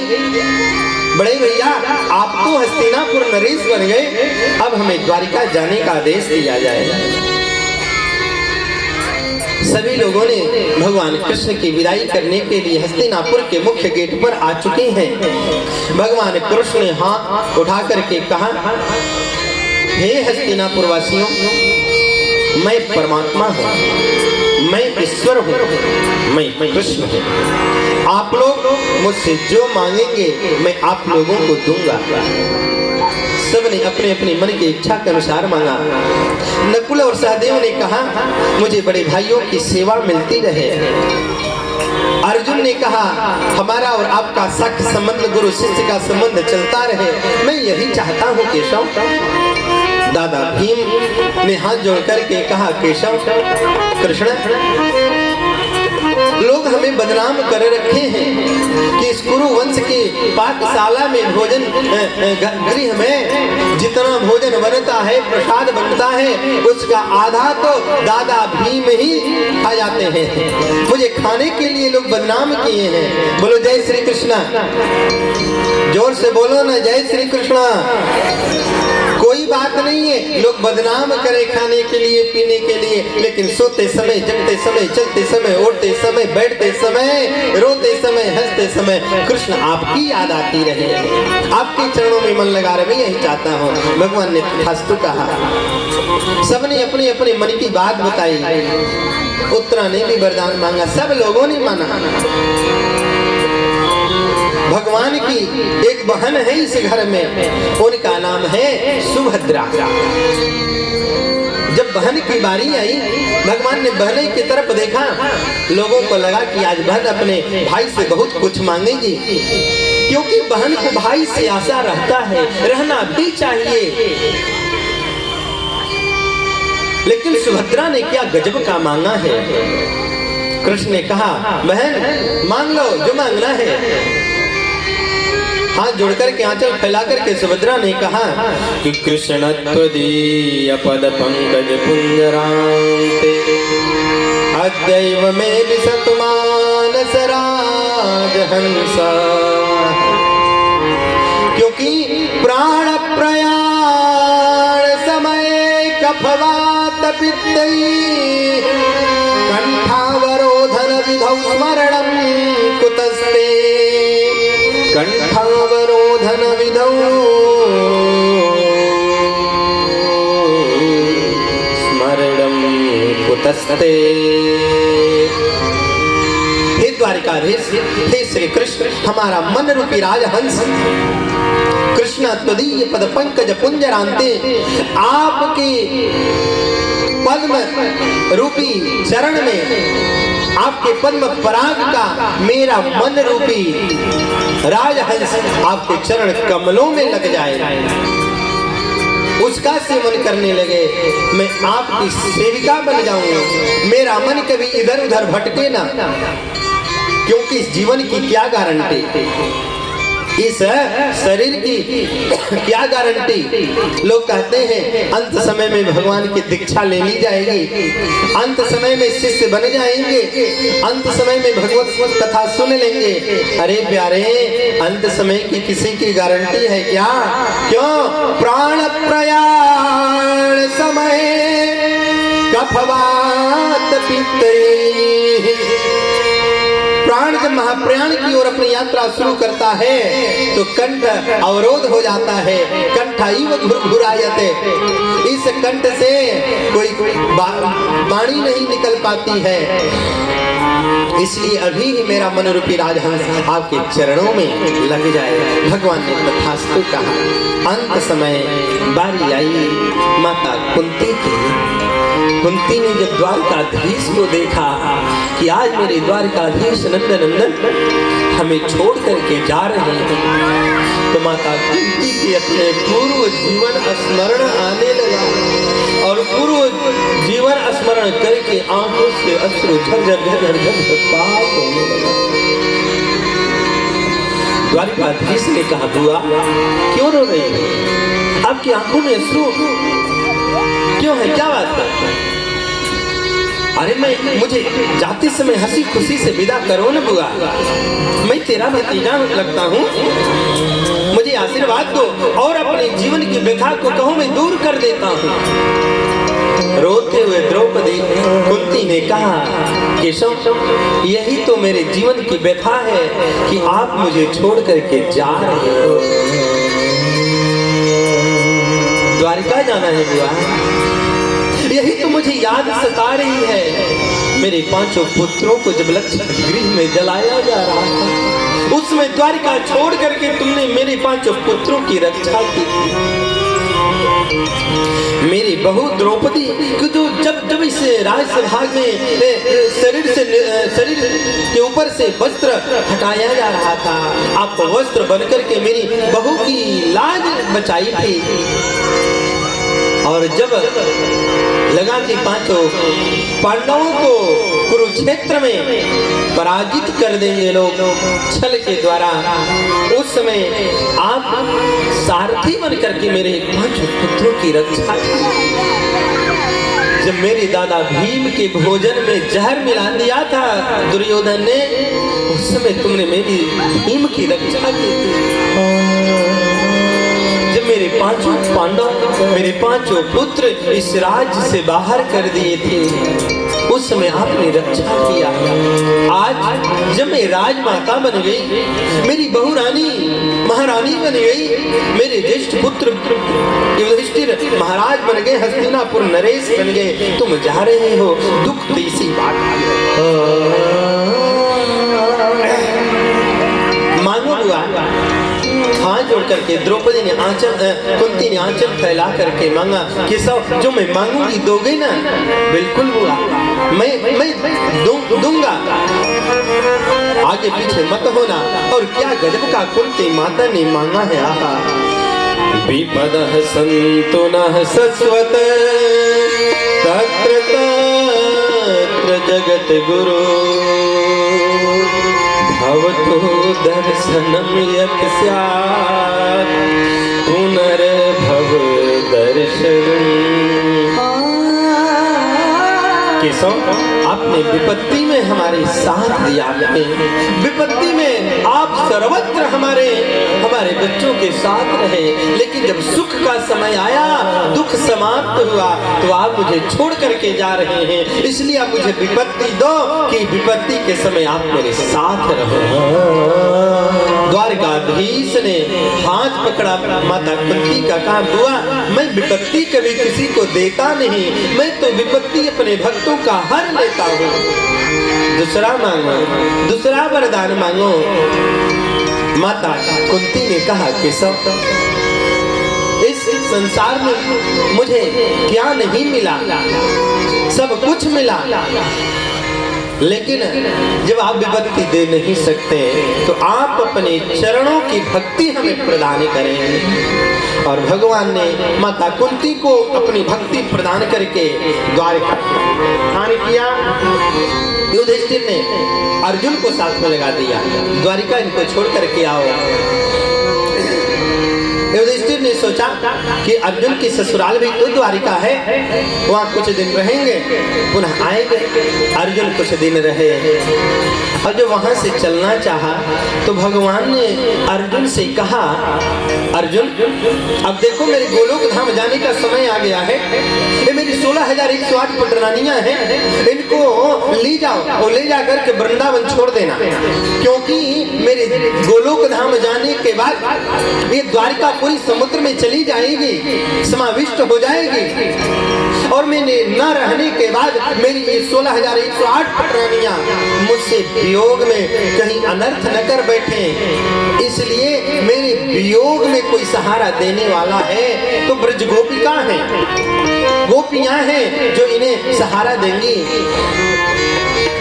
बड़े भैया आप तो हस्तिनापुर नरेश बन गए, अब हमें द्वारिका जाने का आदेश दिया जाए। सभी लोगों ने भगवान कृष्ण की विदाई करने के लिए हस्तिनापुर के मुख्य गेट पर आ चुके हैं। भगवान कृष्ण ने हाथ उठा करके कहा, हे हस्तिनापुर वासियों, मैं परमात्मा हूँ, मैं ईश्वर हूँ, मैं कृष्ण हूँ, आप लोग मुझसे जो मांगेंगे मैं आप लोगों को दूंगा। सबने अपने अपने मन की इच्छा के अनुसार मांगा। नकुल और सहदेव ने कहा मुझे बड़े भाइयों की सेवा मिलती रहे। अर्जुन ने कहा हमारा और आपका सख्त संबंध, गुरु शिष्य का संबंध चलता रहे, मैं यही चाहता हूँ केशव। दादा भीम ने हाथ जोड़ करके कहा केशव कृष्ण, लोग हमें बदनाम कर रखे हैं कि इस कुरु वंश के पाकशाला में भोजन गृह में जितना भोजन बनता है, प्रसाद बनता है, उसका आधा तो दादा भीम ही खा जाते हैं। मुझे खाने के लिए लोग बदनाम किए हैं। बोलो जय श्री कृष्णा, जोर से बोलो ना जय श्री कृष्णा। कोई बात नहीं है लोग बदनाम करें खाने के लिए पीने के लिए, लेकिन सोते समय, जगते समय, चलते समय, उठते समय, बैठते समय, रोते समय, हंसते समय कृष्ण आपकी याद आती रहे, आपके चरणों में मन लगा रहे। मैं यही चाहता हूँ। भगवान ने तथास्तु कहा। सबने अपने अपने मन की बात बताई। उत्तरा ने भी वरदान मांगा, सब लोगों ने माना। भगवान की एक बहन है इस घर में, उनका नाम है सुभद्रा। जब बहन की बारी आई, भगवान ने बहन की तरफ देखा, लोगों को लगा कि आज बहन अपने भाई से बहुत कुछ मांगेगी, क्योंकि बहन को भाई से आशा रहता है, रहना भी चाहिए। लेकिन सुभद्रा ने क्या गजब का मांगा है। कृष्ण ने कहा बहन मांग लो जो मांगना है। हाथ जोड़कर के आंचल फैला करके सुभद्रा ने कहा कि कृष्ण त्वदीय पद पंकज पुंजरांते अद्यैव मे दिशतु मानस राजहंसा। क्योंकि प्राण प्रयाण समय कफवात पित्तैः कंठावरोधन विधौ स्मरणं कुतस्ते। कंठावरोधन विधौ स्मरणं कुतस्ते। द्वारिकाधीश, हे श्री कृष्ण, हमारा मन रूपी राजहंस कृष्ण त्वदीय पद पंकज पुंजरांते, आपके पद्म रूपी चरण में, आपके पद्म पराग का मेरा मन रूपी राजहंस आपके चरण कमलों में लग जाए, उसका सेवन करने लगे, मैं आपकी सेविका बन जाऊंगा, मेरा मन कभी इधर उधर भटके ना, क्योंकि इस जीवन की क्या गारंटी, इस शरीर की क्या गारंटी। लोग कहते हैं अंत समय में भगवान की दीक्षा ले ली जाएगी, अंत समय में शिष्य बन जाएंगे, अंत समय में भगवत कथा सुन लेंगे। अरे प्यारे, अंत समय की किसी की गारंटी है क्या? क्यों? प्राण प्रयाण समय कफवात पितरे, प्राण जब महाप्रयाण की ओर अपनी यात्रा शुरू करता है तो कंठ अवरोध हो जाता है, कंठाइव घुरघुरायते, इस कंठ से कोई वाणी नहीं निकल पाती है। इसलिए अभी ही मेरा मन रूपी राजहंस आपके चरणों में लग जाए। भगवान ने तथास्तु कहा। अंत समय बारी आई माता कुंती की। कुंती ने जब द्वारकाधीश को देखा कि आज मेरे द्वारकाधीश नंदन हमें छोड़ करके जा रहे हैं, तो माता कुंती के अपने पूर्व जीवन स्मरण आने लगा और पूर्व जीवन स्मरण करके आंखों से अश्रु झरझर पाप होने लगा। द्वारकाधीश ने कहा, बुआ क्यों रो रही हो? आपकी आंखों में अश्रु क्यों है? क्या बात है? अरे मुझे जाते समय हंसी खुशी से विदा करो न बुआ, मैं तेरा भतीजा लगता हूँ, मुझे आशीर्वाद दो और अपने जीवन की व्यथा को कहो मैं दूर कर देता हूँ। रोते हुए द्रौपदी कुंती ने कहा, केशव यही तो मेरे जीवन की व्यथा है कि आप मुझे छोड़ करके जा रहे हो। द्वारिका जाना है बुआ, यही तो मुझे याद सता रही है। मेरे 5 पुत्रों को जब लक्षित गृह में जलाया जा रहा था, उसमें द्वारिका छोड़ करके तुमने मेरे 5 पुत्रों की रक्षा की थी। मेरी बहू द्रौपदी को जो जब इस राजसभा में शरीर के ऊपर से वस्त्र हटाया जा रहा था, आप वस्त्र बनकर के मेरी बहू की लाज बचाई थी। और जब लगा कि 5 पांडवों को कुरुक्षेत्र में पराजित कर देंगे लोग छल के द्वारा, उस समय आप सारथी बनकर के मेरे 5 पुत्रों की रक्षा की। जब मेरे दादा भीम के भोजन में जहर मिला दिया था दुर्योधन ने, उस समय तुमने मेरी भीम की रक्षा की थी। जब मेरे 5 पांडव, मेरे 5 पुत्र इस राज्य से बाहर कर दिए थे, उस समय आपने रक्षा किया। आज जब मैं राजमाता बन गई, मेरी बहू रानी महारानी बन गई, मेरे ज्येष्ठ पुत्र युधिष्ठिर महाराज बन गए, हस्तिनापुर नरेश बन गए, तुम जा रहे हो, दुख तो इसी बात मानो बुआ। हाथ जोड़ करके द्रौपदी ने कुंती ने आंचल फैला करके मांगा, केशव जो मैं मांगूंगी दोगे ना? बिल्कुल बुआ, मैं दूंगा, आगे पीछे मत होना। और क्या गजब का कुंती माता ने मांगा है। आहा, विपदः सन्तु नः शश्वत तत्र तत्र जगत गुरु भवतु दर्शनम यत् स्यात् पुनर्भव दर्शनम्। केशव, आपने विपत्ति में हमारे साथ दिया, विपत्ति में आप सर्वत्र हमारे बच्चों के साथ रहे, लेकिन जब सुख का समय आया, दुख समाप्त हुआ, तो आप मुझे छोड़ करके जा रहे हैं। इसलिए आप मुझे विपत्ति दो कि विपत्ति के समय आप मेरे साथ रहो। द्वारकाधीश ने हाथ पकड़ा माता कुंती का, कहा, बुआ मैं विपत्ति कभी किसी को देता नहीं, मैं तो विपत्ति अपने भक्तों का हर लेता हूँ। जो दूसरा मांगो, दूसरा वरदान मांगो। माता कुंती ने कहा केशव, इस संसार में मुझे क्या नहीं मिला, सब कुछ मिला, लेकिन जब आप विभक्ति दे नहीं सकते तो आप अपने चरणों की भक्ति हमें प्रदान करें। और भगवान ने माता कुंती को अपनी भक्ति प्रदान करके द्वारका स्थान किया। युधिष्ठिर ने अर्जुन को साथ में लगा दिया, द्वारिका इनको छोड़ करके आओ। युधिष्ठिर ने सोचा कि अर्जुन की ससुराल भी तो द्वारिका है, वहाँ कुछ दिन रहेंगे, पुनः आएंगे। अर्जुन कुछ दिन रहे और जब वहाँ से चलना चाहा तो भगवान ने अर्जुन से कहा, अर्जुन अब देखो मेरे गोलोक धाम जाने का समय आ गया है, ये मेरी 16,108 पटरानियां हैं, इनको ले जाओ और ले जाकर के वृंदावन छोड़ देना, क्योंकि मेरे गोलोक धाम जाने के बाद ये द्वारिका पूरी समुद्र में चली जाएगी, समाविष्ट हो जाएगी, और मैंने न रहने के बाद मेरी ये 16,108 पटरानियां मुझसे वियोग में कहीं अनर्थ न कर बैठे, इसलिए मेरे वियोग में कोई सहारा देने वाला है तो ब्रज गोपिका है, गोपियां हैं जो इन्हें सहारा देंगी,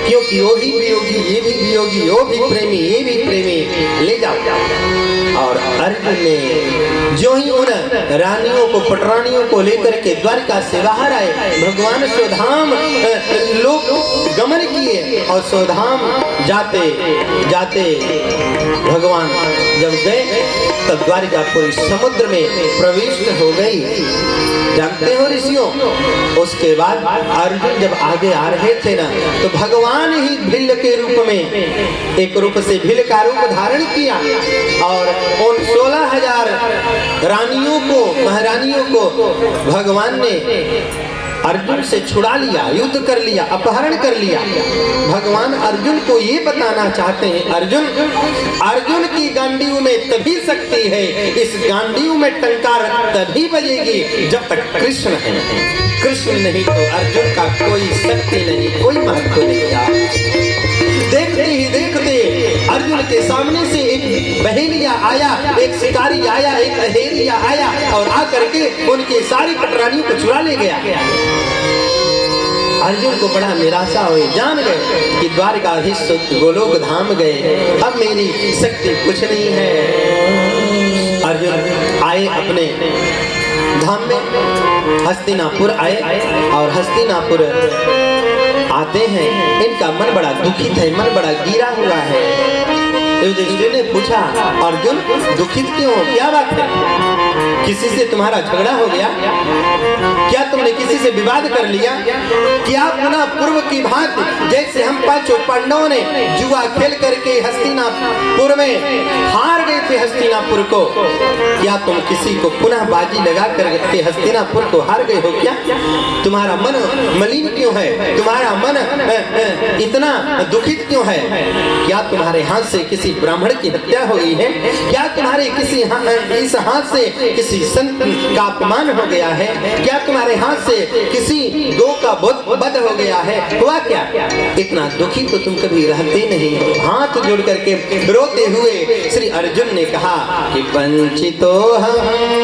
क्योंकि वो भी वियोगी, ये भी वियोगी, वो भी प्रेमी, ये भी प्रेमी, ले जाओ। और अर्जुन ने जो ही उन रानियों को, पटरानियों को लेकर के द्वारिका से बाहर आए, भगवान स्वधाम लोग गमन किए और स्वधाम जाते जाते भगवान जब गए तब द्वारिका पूरी समुद्र में प्रविष्ट हो गई। जानते हो ऋषियों, उसके बाद अर्जुन जब आगे आ रहे थे ना तो भगवान ही भिल्ल के रूप में, एक रूप से भिल्ल का रूप धारण किया और उन 16,000 रानियों को, महारानियों को भगवान ने अर्जुन से छुड़ा लिया, युद्ध कर लिया, अपहरण कर लिया। भगवान अर्जुन को ये बताना चाहते हैं, अर्जुन, अर्जुन की गांडीव में तभी शक्ति है, इस गांडीव में टंकार तभी बजेगी जब तक कृष्ण है, कृष्ण नहीं तो अर्जुन का कोई शक्ति नहीं, कोई महत्व नहीं। देखते ही देखते अर्जुन के सामने से एक बहेलिया आया, एक शिकारी आया, एक अहेरिया आया और आकर के उनके सारी पटरानियों को चुरा ले गया। अर्जुन को बड़ा निराशा हुई, जान गए कि द्वारकाधीश गोलोक धाम गए, अब मेरी शक्ति कुछ नहीं है। अर्जुन आए अपने धाम में, हस्तिनापुर आए और हस्तिनापुर आते हैं, इनका मन बड़ा दुखित है, मन बड़ा गिरा हुआ है। युधिष्ठिर ने पूछा, अर्जुन दुखित क्यों, क्या बात है, किसी से तुम्हारा झगड़ा हो गया, क्या तुमने किसी से विवाद कर लिया, क्या पुनः पूर्व की भांति जैसे हम पांचों पांडवों ने जुआ खेल करके हस्तिनापुर में हार गए थे हस्तिनापुर को, क्या तुम किसी को पुनः बाजी लगा करके हस्तिनापुर को हार गए हो, क्या तुम्हारा मन मलिन क्यों है, तुम्हारा मन इतना दुखित क्यों है, क्या तुम्हारे हाथ से किसी ब्राह्मण की हत्या हुई है, क्या तुम्हारे किसी इस हाथ से किसी संत का अपमान हो गया है, क्या तुम्हारे हाथ से किसी गौ का वध हो गया है, हुआ क्या, इतना दुखी तो तुम कभी रहते नहीं हो। हाथ जोड़ करके रोते हुए श्री अर्जुन ने कहा कि वंचितो हम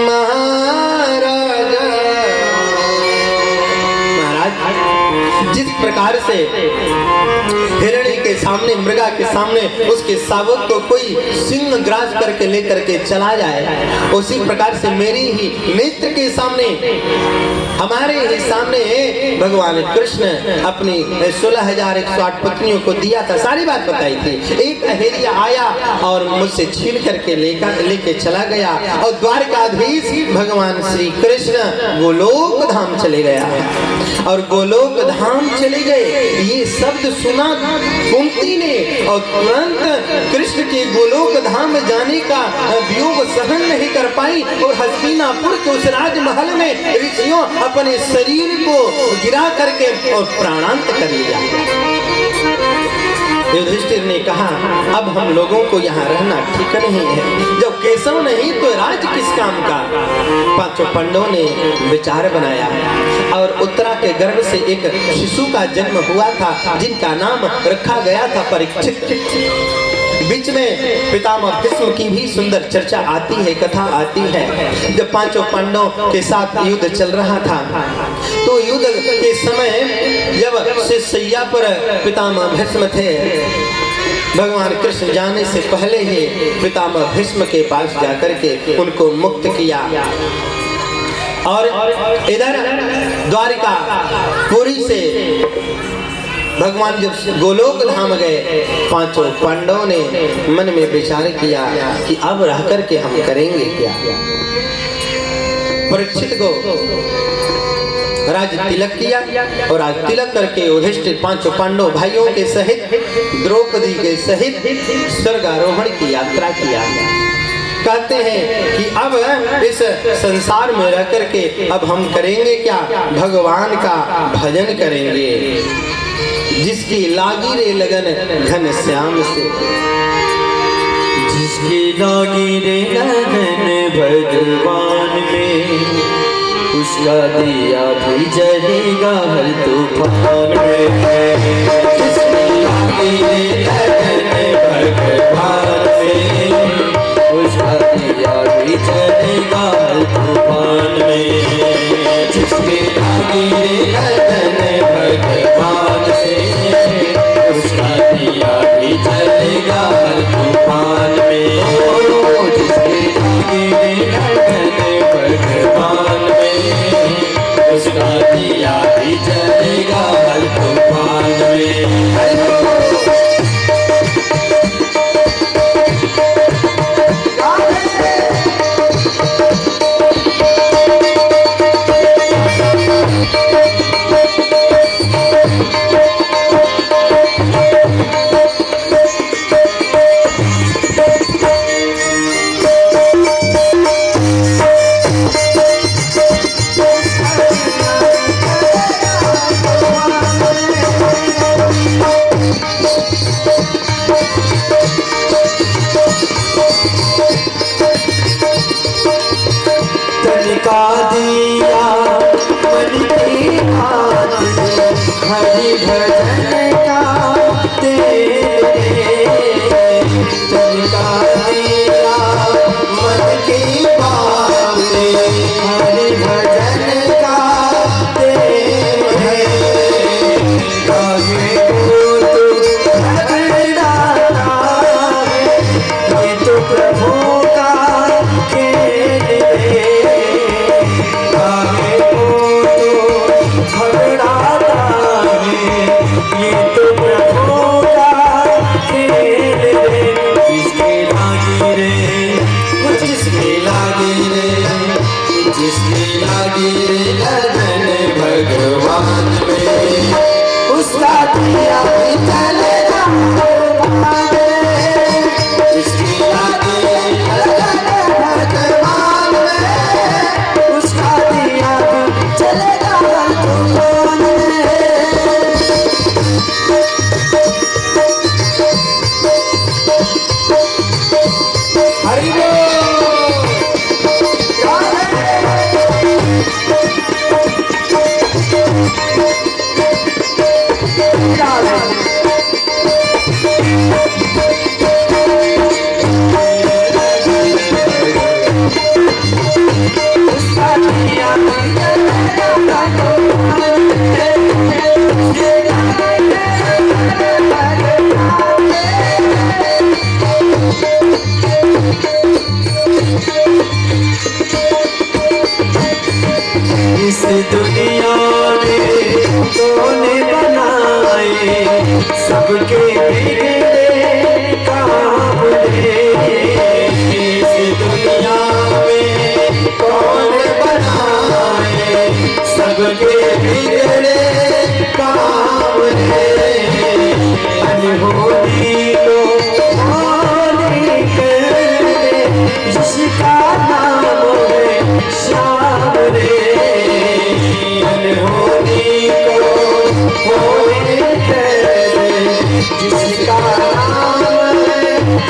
महाराज, जिस प्रकार से हिरणी के सामने, मृगा के सामने उसके शावक को कोई सिंह ग्रास करके लेकर के चला जाए, उसी प्रकार से मेरी ही नेत्र के सामने, हमारे ही सामने भगवान कृष्ण अपनी 16,108 पत्नियों को दिया था, सारी बात बताई थी। एक अहेरिया आया और मुझसे छीन करके लेके चला गया और द्वारकाधीश भगवान श्री कृष्ण गोलोक धाम चले गया और गोलोक धाम चले गए। ये शब्द सुना कुंती ने और तुरंत कृष्ण के गोलोक धाम जाने का वियोग सहन नहीं कर पाई और हस्तिनापुर के उस राजमहल में ऋषियों अपने शरीर को गिरा करके और प्राणांत कर लिया। युधिष्ठिर ने कहा अब हम लोगों को यहाँ रहना ठीक नहीं है, जब केशव नहीं तो राज किस काम का। पांचों पांडवों ने विचार बनाया और उत्तरा के गर्भ से एक शिशु का जन्म हुआ था जिनका नाम रखा गया था परीक्षित। बीच में पितामह भीष्म की भी सुंदर चर्चा आती है, कथा आती है। जब पांचों पांडवों के साथ युद्ध चल रहा था तो युद्ध के समय जब सैया पर पितामह भीष्म थे, भगवान कृष्ण जाने से पहले ही पितामह भीष्म के पास जाकर के उनको मुक्त किया। और इधर द्वारिका पुरी से भगवान जब गोलोक धाम गए, पांचों पांडवों ने मन में विचार किया कि अब रह करके हम करेंगे क्या। परीक्षित को राज तिलक किया और राज तिलक करके युधिष्ठिर पांचों पांडव भाइयों के सहित द्रौपदी के सहित स्वर्गारोहण की यात्रा किया। कहते हैं कि अब इस संसार में रह करके अब हम करेंगे क्या, भगवान का भजन करेंगे। जिसकी लागी रे लगन घन श्याम से, जिसकी लागी रे लगन भगवान में, उसका दिया भी जलेगा हर तूफान में। जिसकी लागी रे लगन भगवान में, उसका दिया भी जलेगा हर तूफान में। जिसकी लागी रे लगन भगवान से, उसका दिया भी जलेगा हर तूफान में। जिसकी लागी रे लगन भगवान में, उसका दिया भी जलेगा हर तूफान में।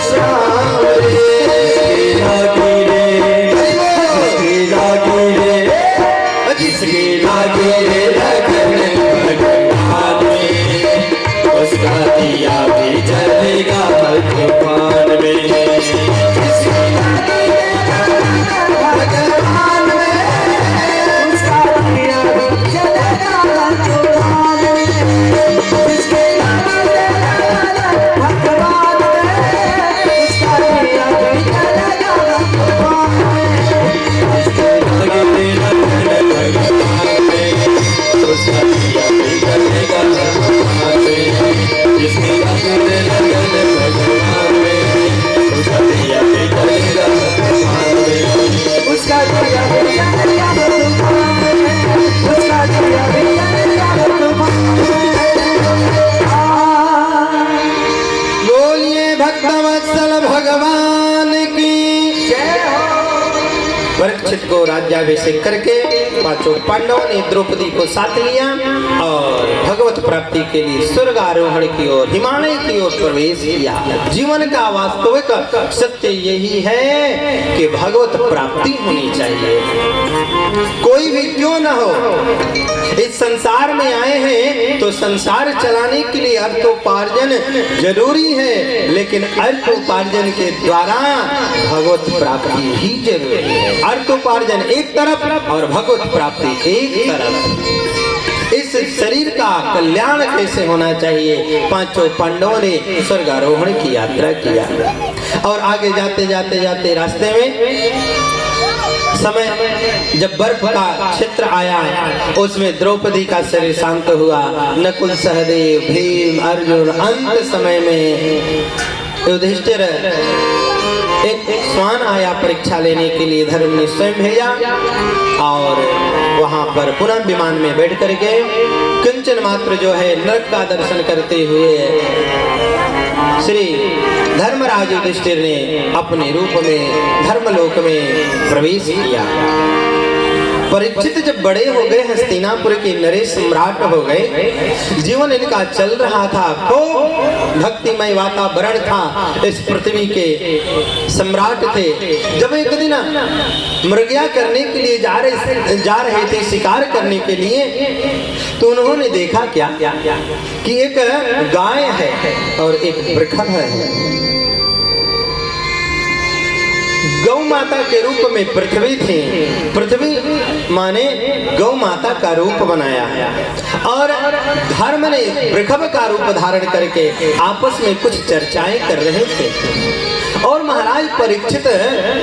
श्याम रे लागी रे जिसकी लागी रे लगन भगवान में उसका दिया भी जलेगा हर तूफान में जिसकी लागी रे भगवान में उसका दिया भी जलेगा हर तूफान में जिसकी लागी रे भगवान में उसका दिया भी जलेगा हर तूफान में जिसकी लागी रे उसका दिया भी जलेगा भगवान में जिसकी लगन भगवान में उसका दिया भी जलेगा भगवान में उसका दिया भी जलेगा भगवान में उसका दिया भी जलेगा भगवान में। बोलिए भक्तवत्सल भगवान की जय हो। परीक्षित को राज्याभिषेक करके पांचों पांडवों ने द्रौपदी को साथ लिया और भगवत प्राप्ति के लिए स्वर्ग आरोहण की ओर हिमालय की ओर प्रवेश किया। जीवन का वास्तविक सत्य यही है कि भगवत प्राप्ति होनी चाहिए, कोई भी क्यों न हो। इस संसार में आए हैं तो संसार चलाने के लिए अर्थोपार्जन जरूरी है, लेकिन अर्थोपार्जन के द्वारा भगवत प्राप्ति ही जरूरी है। अर्थोपार्जन एक तरफ और भगवत प्राप्ति एक तरफ। इस शरीर का कल्याण कैसे होना चाहिए, पांचों पांडवों ने स्वर्गारोहण की यात्रा किया और आगे जाते जाते जाते रास्ते में समय जब बर्फ का क्षेत्र आया उसमें द्रौपदी का शरीर शांत हुआ। नकुल सहदेव भीम अर्जुन अंत समय में युधिष्ठिर एक स्वान आया परीक्षा लेने के लिए, धर्म ने स्वयं भेजा और वहां पर पुनः विमान में बैठ कर गए। किंचन मात्र जो है नरक का दर्शन करते हुए श्री धर्मराज युधिष्ठिर ने अपने रूप में धर्मलोक में प्रवेश किया। परीक्षित जब बड़े हो गए, हस्तिनापुर के नरेश सम्राट हो गए, जीवन इनका चल रहा था, खूब भक्तिमय वातावरण था, इस पृथ्वी के सम्राट थे। जब एक दिन मृगया करने के लिए जा रहे थे, शिकार करने के लिए, तो उन्होंने देखा क्या कि एक गाय है और एक वृषभ है। गौ माता के रूप में पृथ्वी थी, पृथ्वी माने गौ माता का रूप बनाया और धर्म ने वृषभ का रूप धारण करके आपस में कुछ चर्चाएं कर रहे थे और महाराज परीक्षित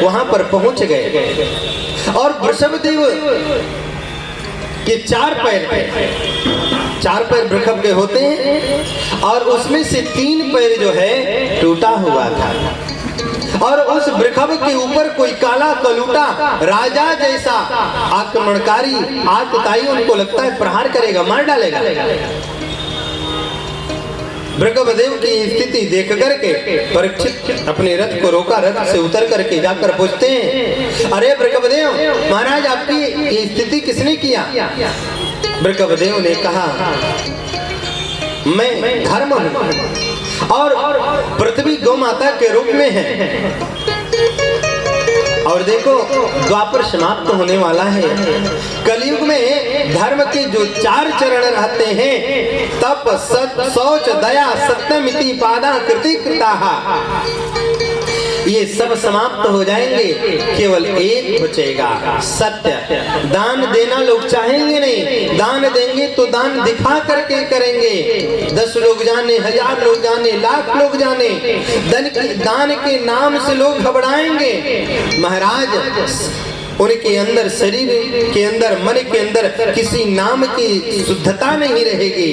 वहां पर पहुंच गए और वृषभदेव के 4 पैर थे, 4 पैर वृषभ के होते हैं और उसमें से 3 पैर जो है टूटा हुआ था और उस वृषभ के ऊपर कोई काला कलूटा राजा जैसा आक्रमणकारी आतताई उनको लगता है प्रहार करेगा, मार डालेगा। वृषभदेव की स्थिति देख करके परीक्षित अपने रथ को रोका, रथ से उतर करके जाकर पूछते हैं, अरे वृषभदेव महाराज आपकी स्थिति किसने किया? वृषभदेव ने कहा, मैं धर्म हूं और पृथ्वी गौ माता के रूप में है और देखो द्वापर समाप्त होने वाला है। कलयुग में धर्म के जो 4 चरण रहते हैं, तप सत शौच दया सत्यमिति पादा कृति कृताहा, ये सब समाप्त हो जाएंगे, केवल एक बचेगा, सत्य। दान देना लोग चाहेंगे नहीं, दान देंगे तो दान दिखा करके करेंगे। 10 लोग जाने, 1000 लोग जाने, लाख लोग जाने, दान के नाम से लोग घबराएंगे। महाराज उनके अंदर, शरीर के अंदर, मन के अंदर किसी नाम की शुद्धता नहीं रहेगी,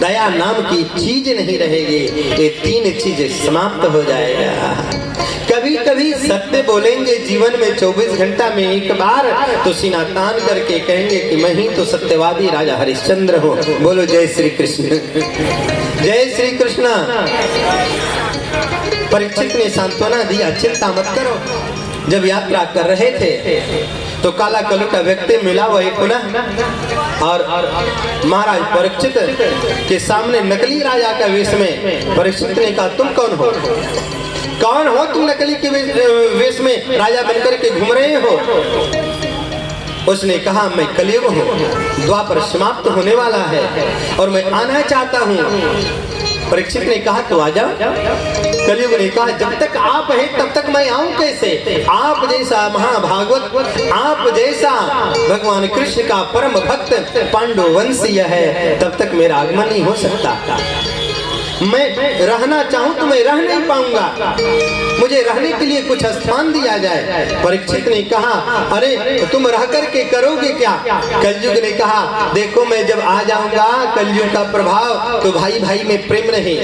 दया नाम की चीज नहीं रहेगी, ये 3 चीजें समाप्त हो जाएगा। कभी कभी सत्य बोलेंगे जीवन में 24 घंटा में एक बार, तो सीना तान करके कहेंगे कि मैं ही तो सत्यवादी राजा हरिश्चंद्र हूँ। बोलो जय श्री कृष्ण, जय श्री कृष्ण। परीक्षित ने सांत्वना दिया, चिंता मत करो। जब यात्रा कर रहे थे तो काला कलुटा व्यक्ति मिला वही पुनः और महाराज परीक्षित के सामने नकली राजा का वेश में परीक्षित ने कहा, तुम कौन हो? कौन हो तुम नकली के वेश में राजा बनकर के घूम रहे हो? उसने कहा, मैं कलयुग हूँ, द्वापर समाप्त होने वाला है और मैं आना चाहता हूँ। परीक्षित ने कहा, तो आ जाओ। कलयुग ने कहा, जब तक आप हैं तब तक मैं आऊं कैसे? आप जैसा महाभागवत, आप जैसा भगवान कृष्ण का परम भक्त पांडु वंशीय है, तब तक मेरा आगमन नहीं हो सकता। मैं रहना चाहूं तो मैं रह नहीं पाऊंगा, मुझे रहने के लिए कुछ स्थान दिया जाए। परीक्षित ने कहा, अरे तुम रह करके करोगे क्या? कलयुग ने कहा, देखो मैं जब आ जाऊंगा कलयुग का प्रभाव, तो भाई भाई में प्रेम नहीं,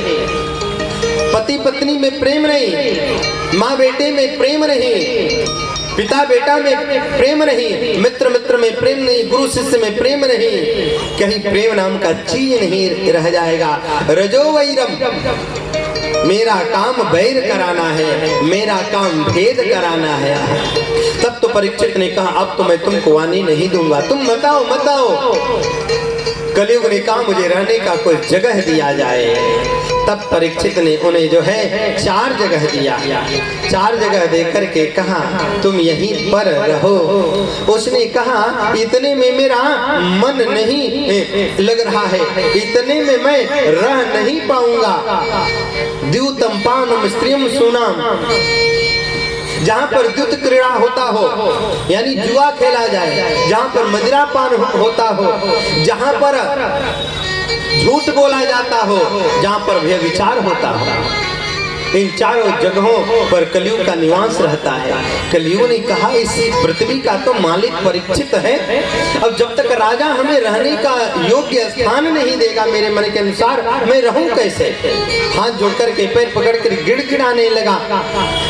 पति पत्नी में प्रेम नहीं, माँ बेटे में प्रेम नहीं, पिता बेटा में प्रेम नहीं, मित्र मित्र में प्रेम नहीं, गुरु शिष्य में प्रेम नहीं, कहीं प्रेम नाम का चीज नहीं रह जाएगा। रजो वैरम, मेरा काम बैर कराना है, मेरा काम भेद कराना है। तब तो परीक्षित ने कहा, अब तो मैं तुमको वाणी नहीं दूंगा, तुम मत आओ मत आओ। कलयुग ने कहा, मुझे रहने का कोई जगह दिया जाए। तब परीक्षित ने उन्हें जो है 4 जगह दिया, 4 जगह देकर के कहा, तुम यहीं पर रहो। उसने कहा, इतने में मेरा मन नहीं लग रहा है, इतने में मैं रह नहीं पाऊंगा। द्यूतम पानम स्त्रियम सुनाम, जहाँ पर द्युत क्रीड़ा होता हो, यानी जुआ खेला जाए, जहाँ पर मदिरा पान होता हो, जहाँ पर झूठ बोला जाता हो, जहाँ पर व्यभिचार होता हो, इन चारों जगहों पर कलयुग का निवास रहता है। कलयुग ने कहा, इस पृथ्वी का तो मालिक परीक्षित है, अब जब तक राजा हमें रहने का योग्य स्थान नहीं देगा मेरे मन के अनुसार, मैं रहूं कैसे? हाथ जोड़कर के पैर पकड़कर गिड़गिड़ाने लगा,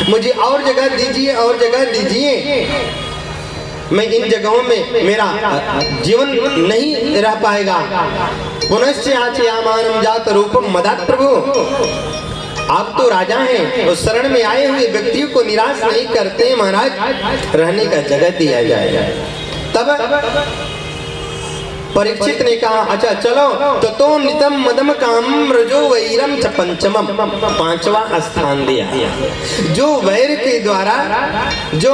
मुझे और जगह दीजिए, और जगह दीजिए, मैं इन जगहों में मेरा जीवन नहीं रह पाएगा। पुनश्च आचयामानम जात रूपम मदात प्रभु, आप तो राजा हैं, उस शरण में आए हुए व्यक्तियों को निराश नहीं करते महाराज, रहने का जगह दिया जाएगा। तब परीक्षित ने कहा, अच्छा चलो, तो नितम मदम काम रजो वैरम च पंचमम, 5वां स्थान दिया। जो वैर के द्वारा, जो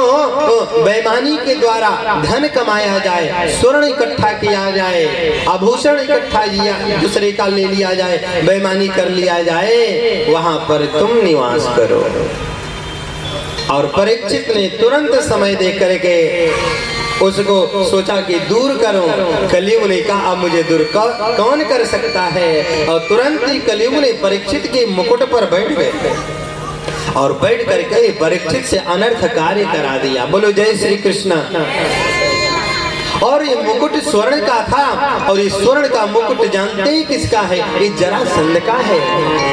बेईमानी के द्वारा धन कमाया जाए, स्वर्ण इकट्ठा किया जाए, आभूषण इकट्ठा दूसरे का ले लिया जाए, बेईमानी कर लिया जाए, वहां पर तुम निवास करो। और परीक्षित ने तुरंत समय दे करके उसको सोचा कि दूर करो। कलयुग ने कहा, अब मुझे दूर कौन कर सकता है? और तुरंत ही कलयुग ने परीक्षित के मुकुट पर बैठ गए और बैठ करके परीक्षित से अनर्थ कार्य करा दिया। बोलो जय श्री कृष्ण। और ये मुकुट स्वर्ण का था, और ये स्वर्ण का मुकुट जानते ही किसका है? ये जरासंध का है।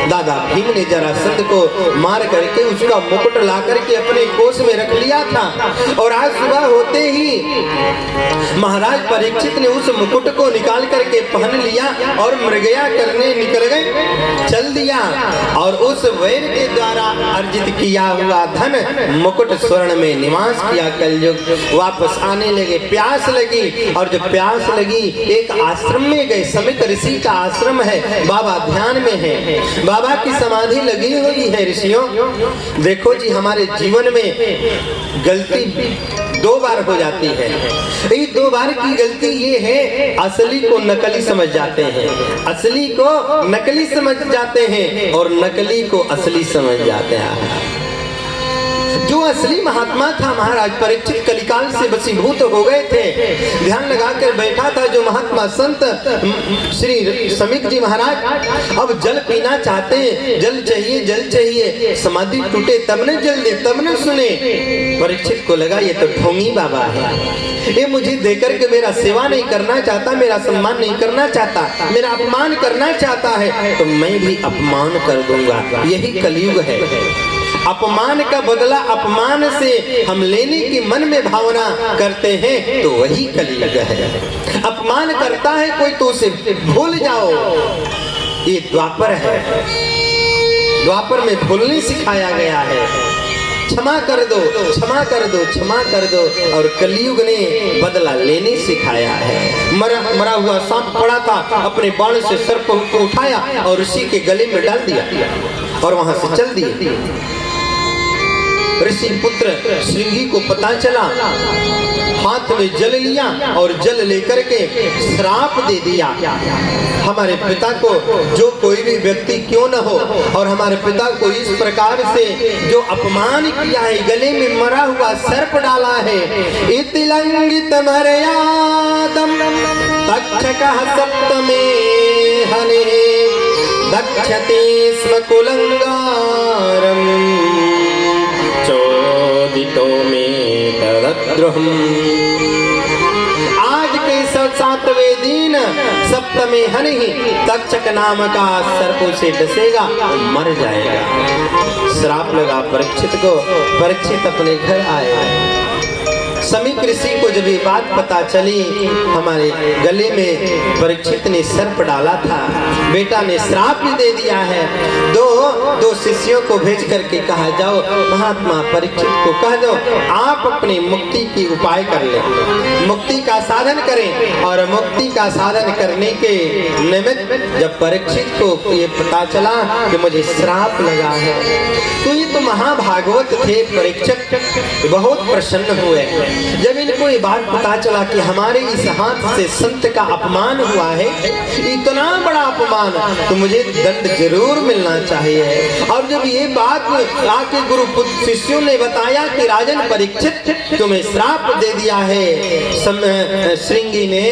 दादा भीम ने जरासंध को मार करके उसका मुकुट ला करके अपने कोष में रख लिया था, और आज सुबह होते ही महाराज परीक्षित ने उस मुकुट को निकाल करके पहन लिया और मृगया करने निकल गए, चल दिया। और उस वैर के द्वारा अर्जित किया हुआ धन मुकुट स्वर्ण में निवास किया। कलयुग वापस आने लगे, प्यास लगी, और जब प्यास लगी एक आश्रम में गए। समित ऋषि का आश्रम है, बाबा ध्यान में है, बाबा की समाधि लगी हुई है। ऋषियों देखो जी, हमारे जीवन में गलती 2 बार हो जाती है। ये 2 बार की गलती ये है, असली को नकली समझ जाते हैं, असली को नकली समझ जाते हैं, और नकली को असली समझ जाते हैं। जो असली महात्मा था महाराज परीक्षित कलिकाल से वशीभूत हो गए थे, ध्यान लगाकर बैठा था जो महात्मा संत श्री समीक जी महाराज। अब जल पीना चाहते हैं, जल चाहिए जल चाहिए, समाधि टूटे तब न जल दे, तब न सुने। परीक्षित को लगा ये तो ढोंगी बाबा है, ये मुझे देकर के मेरा सेवा नहीं करना चाहता, मेरा सम्मान नहीं करना चाहता, मेरा अपमान करना चाहता है, तो मैं भी अपमान कर दूंगा। यही कलयुग है। अपमान का बदला अपमान से हम लेने की मन में भावना करते हैं, तो वही कलयुग है। अपमान करता है कोई तो उसे भूल जाओ। ये द्वापर है, द्वापर में भूलने सिखाया गया है। क्षमा कर दो, क्षमा कर दो, क्षमा कर दो। और कलयुग ने बदला लेने सिखाया है। मरा हुआ सांप पड़ा था, अपने बाण से सर्प को उठाया और ऋषि के गले में डाल दिया और वहां से चल दिए। ऋषि पुत्र श्रृंगी को पता चला, हाथ में जल लिया और जल लेकर के श्राप दे दिया। हमारे पिता को जो कोई भी व्यक्ति क्यों न हो और हमारे पिता को इस प्रकार से जो अपमान किया है, गले में मरा हुआ सर्प डाला है, इति लंघित मर्यादम तक्षकः सप्तमे हने दक्षते स्म कुलंगारम चोदितो में तद्द्रोहम्। आज के 7वें दिन सप्तमे हनि तक्षक नाम का सर्पों से डसेगा, मर जाएगा। श्राप लगा परीक्षित को। परीक्षित अपने घर आए। समीक ऋषि को जब ये बात पता चली, हमारे गले में परीक्षित ने सर्प डाला था, बेटा ने श्राप भी दे दिया है। दो शिष्यों को भेज करके कहा, जाओ महात्मा परीक्षित को कह दो आप अपनी मुक्ति की उपाय कर ले, मुक्ति का साधन करें। और मुक्ति का साधन करने के निमित्त जब परीक्षित को ये पता चला कि मुझे श्राप लगा है, तो ये तो महाभागवत थे। परीक्षित बहुत प्रसन्न हुए जब इनको ये बात पता चला कि हमारे इस हाथ से संत का अपमान हुआ है, इतना बड़ा अपमान, तो मुझे दंड जरूर मिलना चाहिए। और जब ये बात आके गुरु पुत्र शिष्यों ने बताया कि राजन परीक्षित तुम्हें श्राप दे दिया है श्रृंगी ने,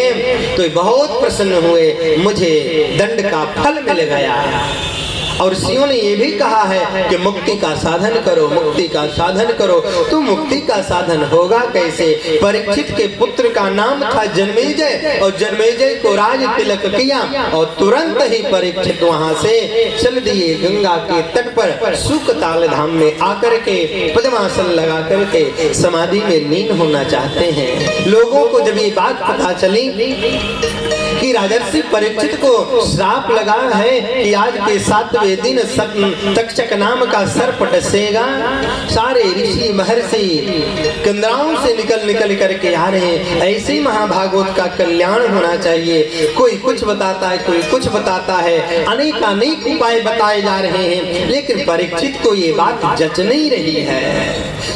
तो बहुत प्रसन्न हुए, मुझे दंड का फल मिल गया। और ऋषियों ने ये भी कहा है कि मुक्ति का साधन करो, मुक्ति का साधन करो। तो मुक्ति का साधन होगा कैसे? परीक्षित के पुत्र का नाम था जन्मेजय और जन्मेजय को राज तिलक किया और तुरंत ही परीक्षित वहां से चल दिए गंगा के तट पर सुकताल धाम में आकर के पद्मासन लगा करके समाधि में लीन होना चाहते हैं। लोगों को जब ये बात पता चली कि राजर्षि परीक्षित को श्राप लगा है कि आज के 7वें दिन तक्षक नाम का सर्प डसेगा, सारे ऋषि महर्षि कंदराओं से निकल करके आ रहे हैं। ऐसे महाभागवत का कल्याण होना चाहिए। कोई कुछ बताता है, कोई कुछ बताता है, अनेक उपाय बताए जा रहे हैं, लेकिन परीक्षित को ये बात जच नहीं रही है।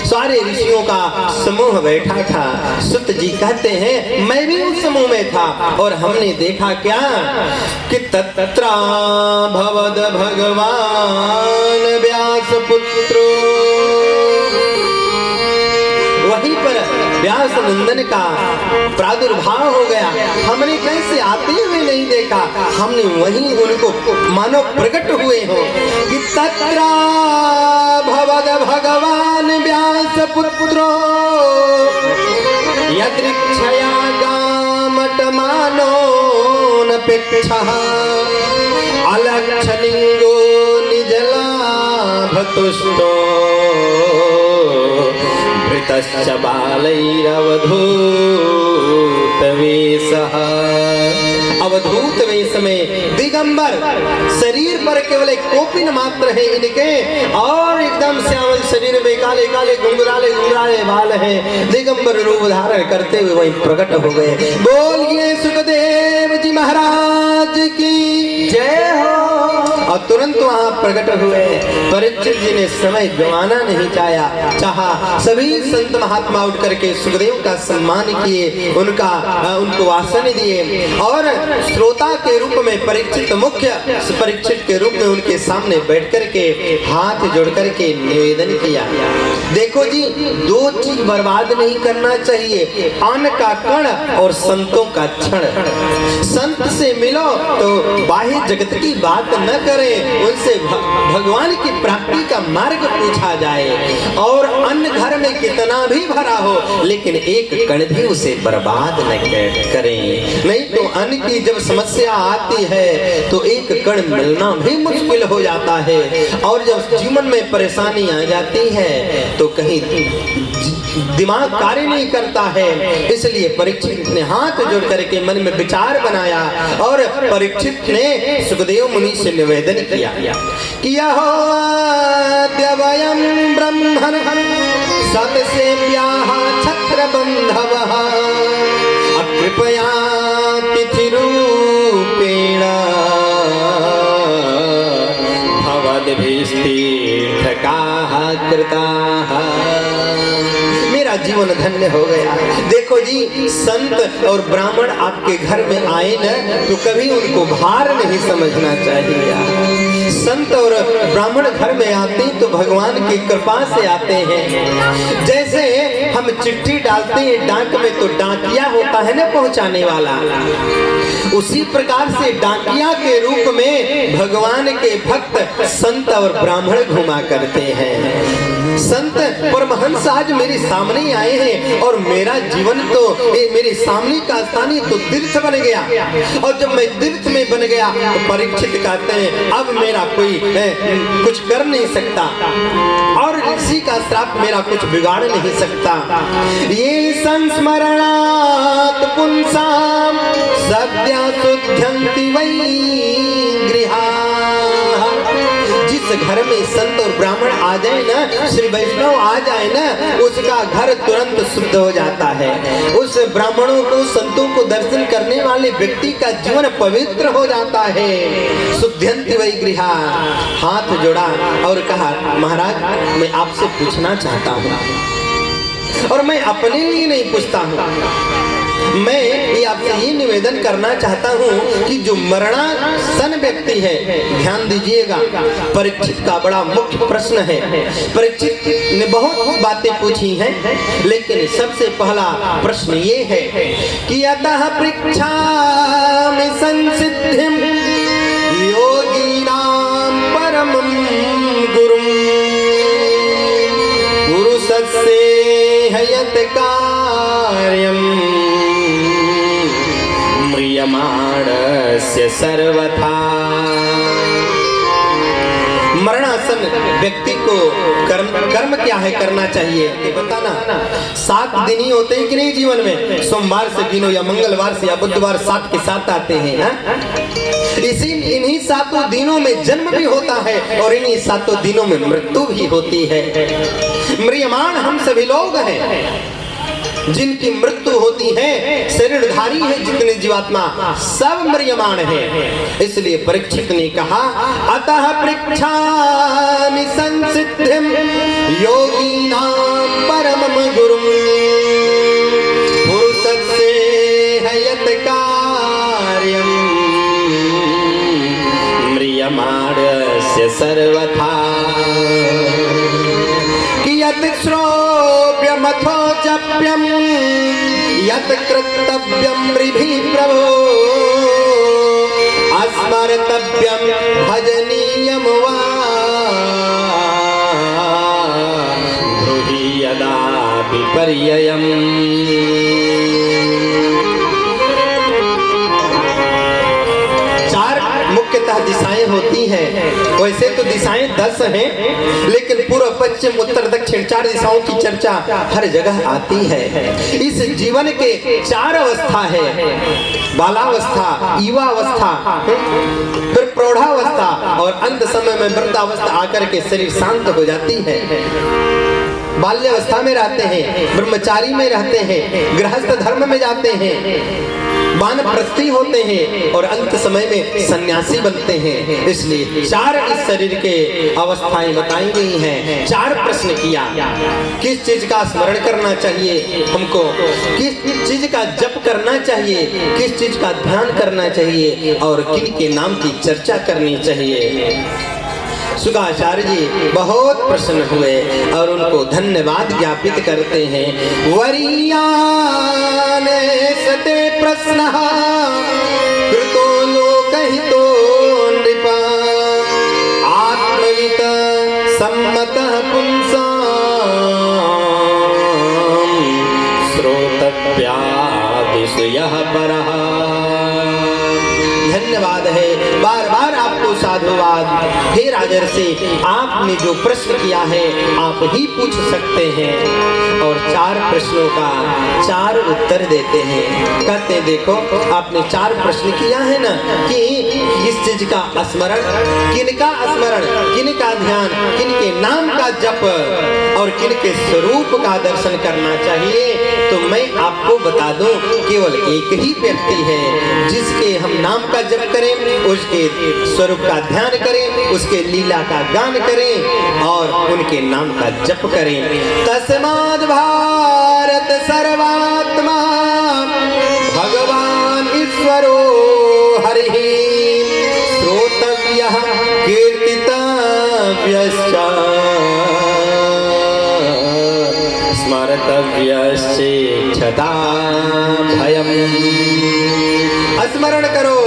सारे ऋषियों का समूह बैठा था। सुत जी कहते हैं मैं भी उस समूह में था और हमने देखा क्या कि तत्रा भवद भगवान व्यास पुत्रो, वहीं पर व्यास नंदन का प्रादुर्भाव हो गया। हमने कैसे आते हुए नहीं देखा, हमने वहीं उनको मानो प्रकट हुए हो कि तत्रा भवद भगवान व्यास पुत्रो यदृच्छया गामट मानो न पिच्छः अलक्षलिंगो निजलाभ तुष्टो भृतश्च बालैरवधूत वेशः। अवधूत वेश में दिगंबर, शरीर पर केवल एक कोपिन मात्र है इनके और एकदम श्यामल शरीर में काले काले घुंघराले बाल हैं। दिगंबर रूप धारण करते हुए वहीं प्रकट हो गए। बोलिए सुखदेव जी महाराज की जय हो। और तुरंत वहां प्रकट हुए। परीक्षित जी ने समय गंवाना नहीं चाहा। सभी संत महात्मा उठ करके सुखदेव का सम्मान किए, उनको आसन दिए और श्रोता के रूप में परीक्षित मुख्य परीक्षित के रूप में उनके सामने बैठ करके हाथ जोड़ करके निवेदन किया। देखो जी, दो चीज बर्बाद नहीं करना चाहिए, अन्न का कण और संतों का क्षण। संत से मिलो तो बाह्य जगत की बात न करें, उनसे भगवान की प्राप्ति का मार्ग पूछा जाए। और अन्न घर में कितना भी भरा हो लेकिन एक कण भी उसे बर्बाद न करें, नहीं तो अन्न की जब समस्या आती है तो एक कण मिलना भी मुश्किल हो जाता है। और जब जीवन में परेशानी आ जाती है तो कहीं दिमाग कार्य नहीं करता है। इसलिए परीक्षित ने हाथ जोड़ करके मन में विचार बनाया और परीक्षित ने सुखदेव मुनि से निवेदन किया हो अद्य वयं ब्रह्मन् सतसेव्याः छत्रबन्धवः अकृपया तिथिरूपेण भवद्भिस्तीर्थकाः कृताः। मेरा जीवन धन्य हो गया। देखो जी, संत और ब्राह्मण आपके घर में आए न तो कभी उनको भार नहीं समझना चाहिए। संत और ब्राह्मण घर में आते हैं तो भगवान की कृपा से आते हैं। जैसे हम चिट्ठी डालते हैं डाक में तो डाकिया होता है ना पहुंचाने वाला, उसी प्रकार से डाकिया के रूप में भगवान के भक्त संत और ब्राह्मण घुमा करते हैं। संत परमहंस आज मेरे सामने आए हैं और मेरा जीवन तो मेरे सामने का स्थान ही तो तीर्थ बन गया। और जब मैं तीर्थ में बन गया तो परीक्षित कहते हैं अब मेरा कोई कुछ कर नहीं सकता और इसी का श्राप मेरा कुछ बिगाड़ नहीं सकता। ये संस्मरणात् पुंसां सद्या शुद्ध्यन्ति वै गृहाः। जिस घर में संत और ब्राह्मण आ जाए ना, श्री वैष्णव आ जाए ना, उसका घर तुरंत शुद्ध हो जाता है। उस ब्राह्मणों को संतों को दर्शन करने वाले व्यक्ति का जीवन पवित्र हो जाता है। शुद्ध्यन्ति वै गृहाः। हाथ जोड़ा और कहा महाराज मैं आपसे पूछना चाहता हूँ, और मैं अपने लिए नहीं पूछता हूँ, मैं ये आपसे ये निवेदन करना चाहता हूँ कि जो मरणासन व्यक्ति है, ध्यान दीजिएगा, परीक्षित का बड़ा मुख्य प्रश्न है। परीक्षित ने बहुत बातें पूछी हैं, लेकिन सबसे पहला प्रश्न ये है कि अतः पृच्छामि संसिद्धिं योगिनां परमं गुरुं पुरुषस्य हयत कार्यम् म्रियमाणस्य सर्वथा। मरणासन व्यक्ति को कर्म क्या है करना चाहिए बताना। 7 दिन ही होते हैं कि नहीं जीवन में, सोमवार से गिनो या मंगलवार से या बुधवार 7 के 7 आते हैं ना? इन्हीं 7 दिनों में जन्म भी होता है और इन्हीं 7 दिनों में मृत्यु भी होती है। म्रियमाण हम सभी लोग हैं जिनकी मृत्यु होती है। शरीरधारी है जितने जीवात्मा सब म्रियमाण है। इसलिए परीक्षित ने कहा अतः पृच्छामि संसिद्धिं योगिनां परमं गुरुं पुरुषस्य हयत कार्यं म्रियमाणस्य सर्वथा। यत् श्रोव्यमथो जप्यं यत् कर्तव्यं नृभिः प्रभो अस्मर्तव्यं भजनीयं वा ब्रूहि यदा विपर्ययम्। मुख्यतः दिशाएं होती हैं, वैसे तो दिशाएं 10 हैं, लेकिन पूर्व पश्चिम उत्तर दक्षिण 4 दिशाओं की चर्चा हर जगह आती है। इस जीवन के 4 अवस्था है, बालावस्था, युवावस्था, फिर प्रौढ़ावस्था और अंत समय में वृद्धावस्था आकर के शरीर शांत हो जाती है। बाल्यावस्था में रहते हैं, ब्रह्मचारी में रहते हैं, गृहस्थ धर्म में जाते हैं, वानप्रस्थी होते हैं और अंत समय में सन्यासी बनते हैं। इसलिए 4 इस शरीर के अवस्थाएं बताई गई हैं। 4 प्रश्न किया, किस चीज का स्मरण करना चाहिए हमको, किस चीज का जप करना चाहिए, किस चीज का ध्यान करना चाहिए और किन के नाम की चर्चा करनी चाहिए। सुगाचार्य जी बहुत प्रसन्न हुए और उनको धन्यवाद ज्ञापित करते हैं। वरीयाने सते प्रश्नः कृतो लोकहितो नृपा आत्मवित सम्मतः पुंसां श्रोतव्यादिषु यः परः। धन्यवाद है, बार बार आपको साधुवाद। हे राजर्षि, आपने जो प्रश्न किया है आप ही पूछ सकते हैं और 4 प्रश्नों का 4 उत्तर देते हैं। कहते हैं देखो आपने 4 प्रश्न किया है ना कि किस चीज का स्मरण, किनका स्मरण, किनका ध्यान, किनके नाम का जप और और किनके स्वरूप का दर्शन करना चाहिए, तो मैं आपको बता दूं, केवल एक ही व्यक्ति है जिसके हम नाम का जप करें, उसके स्वरूप का ध्यान करें, उसके लीला का गान करें और उनके नाम का जप करें। तस्माद् भारत सर्वात्मा भगवान ईश्वरो हरिः श्रोतव्यः कीर्तितव्यश्च स्मर्तव्यश्चेक्षता भयम्। स्मरण करो।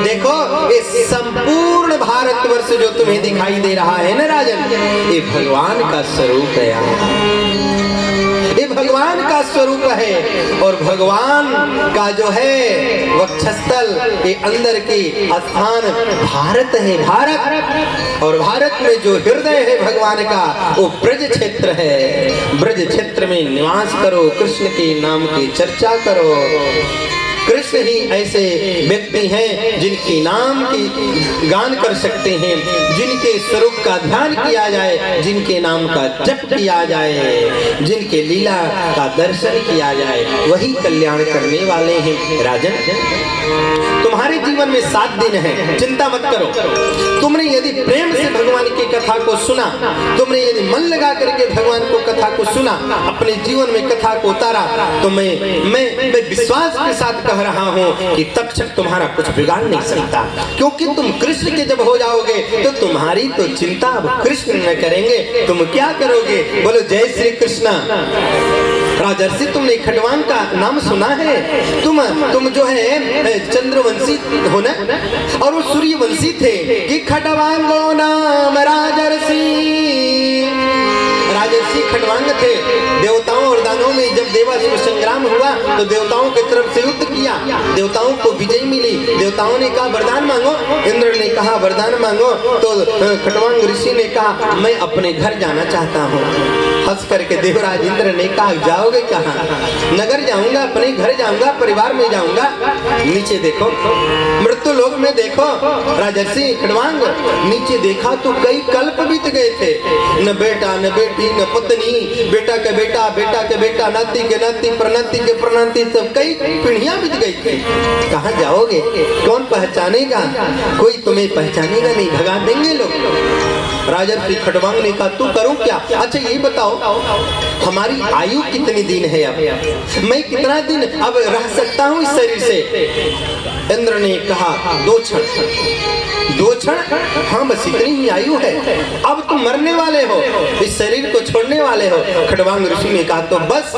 देखो, इस संपूर्ण भारतवर्ष जो तुम्हें दिखाई दे रहा है ना राजन, ये भगवान का स्वरूप है यार। ये भगवान का स्वरूप है और भगवान का जो है वक्षस्थल के अंदर की स्थान भारत है, भारत। और भारत में जो हृदय है भगवान का, वो ब्रज क्षेत्र है। ब्रज क्षेत्र में निवास करो, कृष्ण के नाम की चर्चा करो। कृष्ण ही ऐसे व्यक्ति हैं जिनके नाम की गान कर सकते हैं, जिनके स्वरूप का ध्यान किया जाए, जिनके नाम का जप किया जाए, जिनके लीला का दर्शन किया जाए, वही कल्याण करने वाले हैं। राजन, तुम्हारे जीवन में 7 दिन है, चिंता मत करो। तुमने यदि प्रेम से भगवान की कथा को सुना, तुमने यदि मन लगा करके भगवान को कथा को सुना, अपने जीवन में कथा को उतारा, तो मैं विश्वास के साथ कह रहा हूं कि तब तक तुम्हारा कुछ बिगाड़ नहीं सकता, क्योंकि तुम कृष्ण के जब हो जाओगे तो तुम्हारी तो चिंता अब कृष्ण न करेंगे, तुम क्या करोगे? बोलो जय श्री कृष्ण। राजर्षि, तुमने खडवांग का नाम सुना है? तुम जो है चंद्रवंशी हो ना, और वो सूर्यवंशी थे कि खडवांगो नाम राजर्षि। राजर्षि खडवांग थे। देवताओं और दानवों में जब देवासुर संग्राम हुआ तो देवताओं की तरफ से युद्ध किया, देवताओं को विजय मिली। देवताओं ने कहा वरदान मांगो, इंद्र ने कहा वरदान मांगो, तो खडवांग ऋषि ने कहा मैं अपने घर जाना चाहता हूँ। हंस करके देवराज इंद्र ने कहा जाओगे कहाँ? नगर जाऊंगा, अपने घर जाऊंगा, परिवार में जाऊंगा। नीचे देखो, मृत्यु लोक में देखो। राजर्षि खडवांग नीचे देखा तो कई कल्प बीत गए थे, न बेटा न बेटी न पत्नी, बेटा के बेटा, बेटा के बेटा, नाती के नाती, प्रनाती के प्रनाती, सब कई पीढ़ियां बीत गई थी। कहाँ जाओगे? कौन पहचानेगा? कोई तुम्हें पहचानेगा नहीं, भगा देंगे लोग। राजर्षि खडवांग ने कहा तू करूं क्या? अच्छा ये बताओ हमारी आयु कितनी दिन है? अब मैं कितना दिन अब रह सकता हूं इस शरीर से? इंद्र ने कहा 2 क्षण। 2 क्षण? हाँ, बस इतनी ही आयु है, अब तुम मरने वाले हो, इस शरीर को छोड़ने वाले हो। खडवांग ऋषि ने कहा तो बस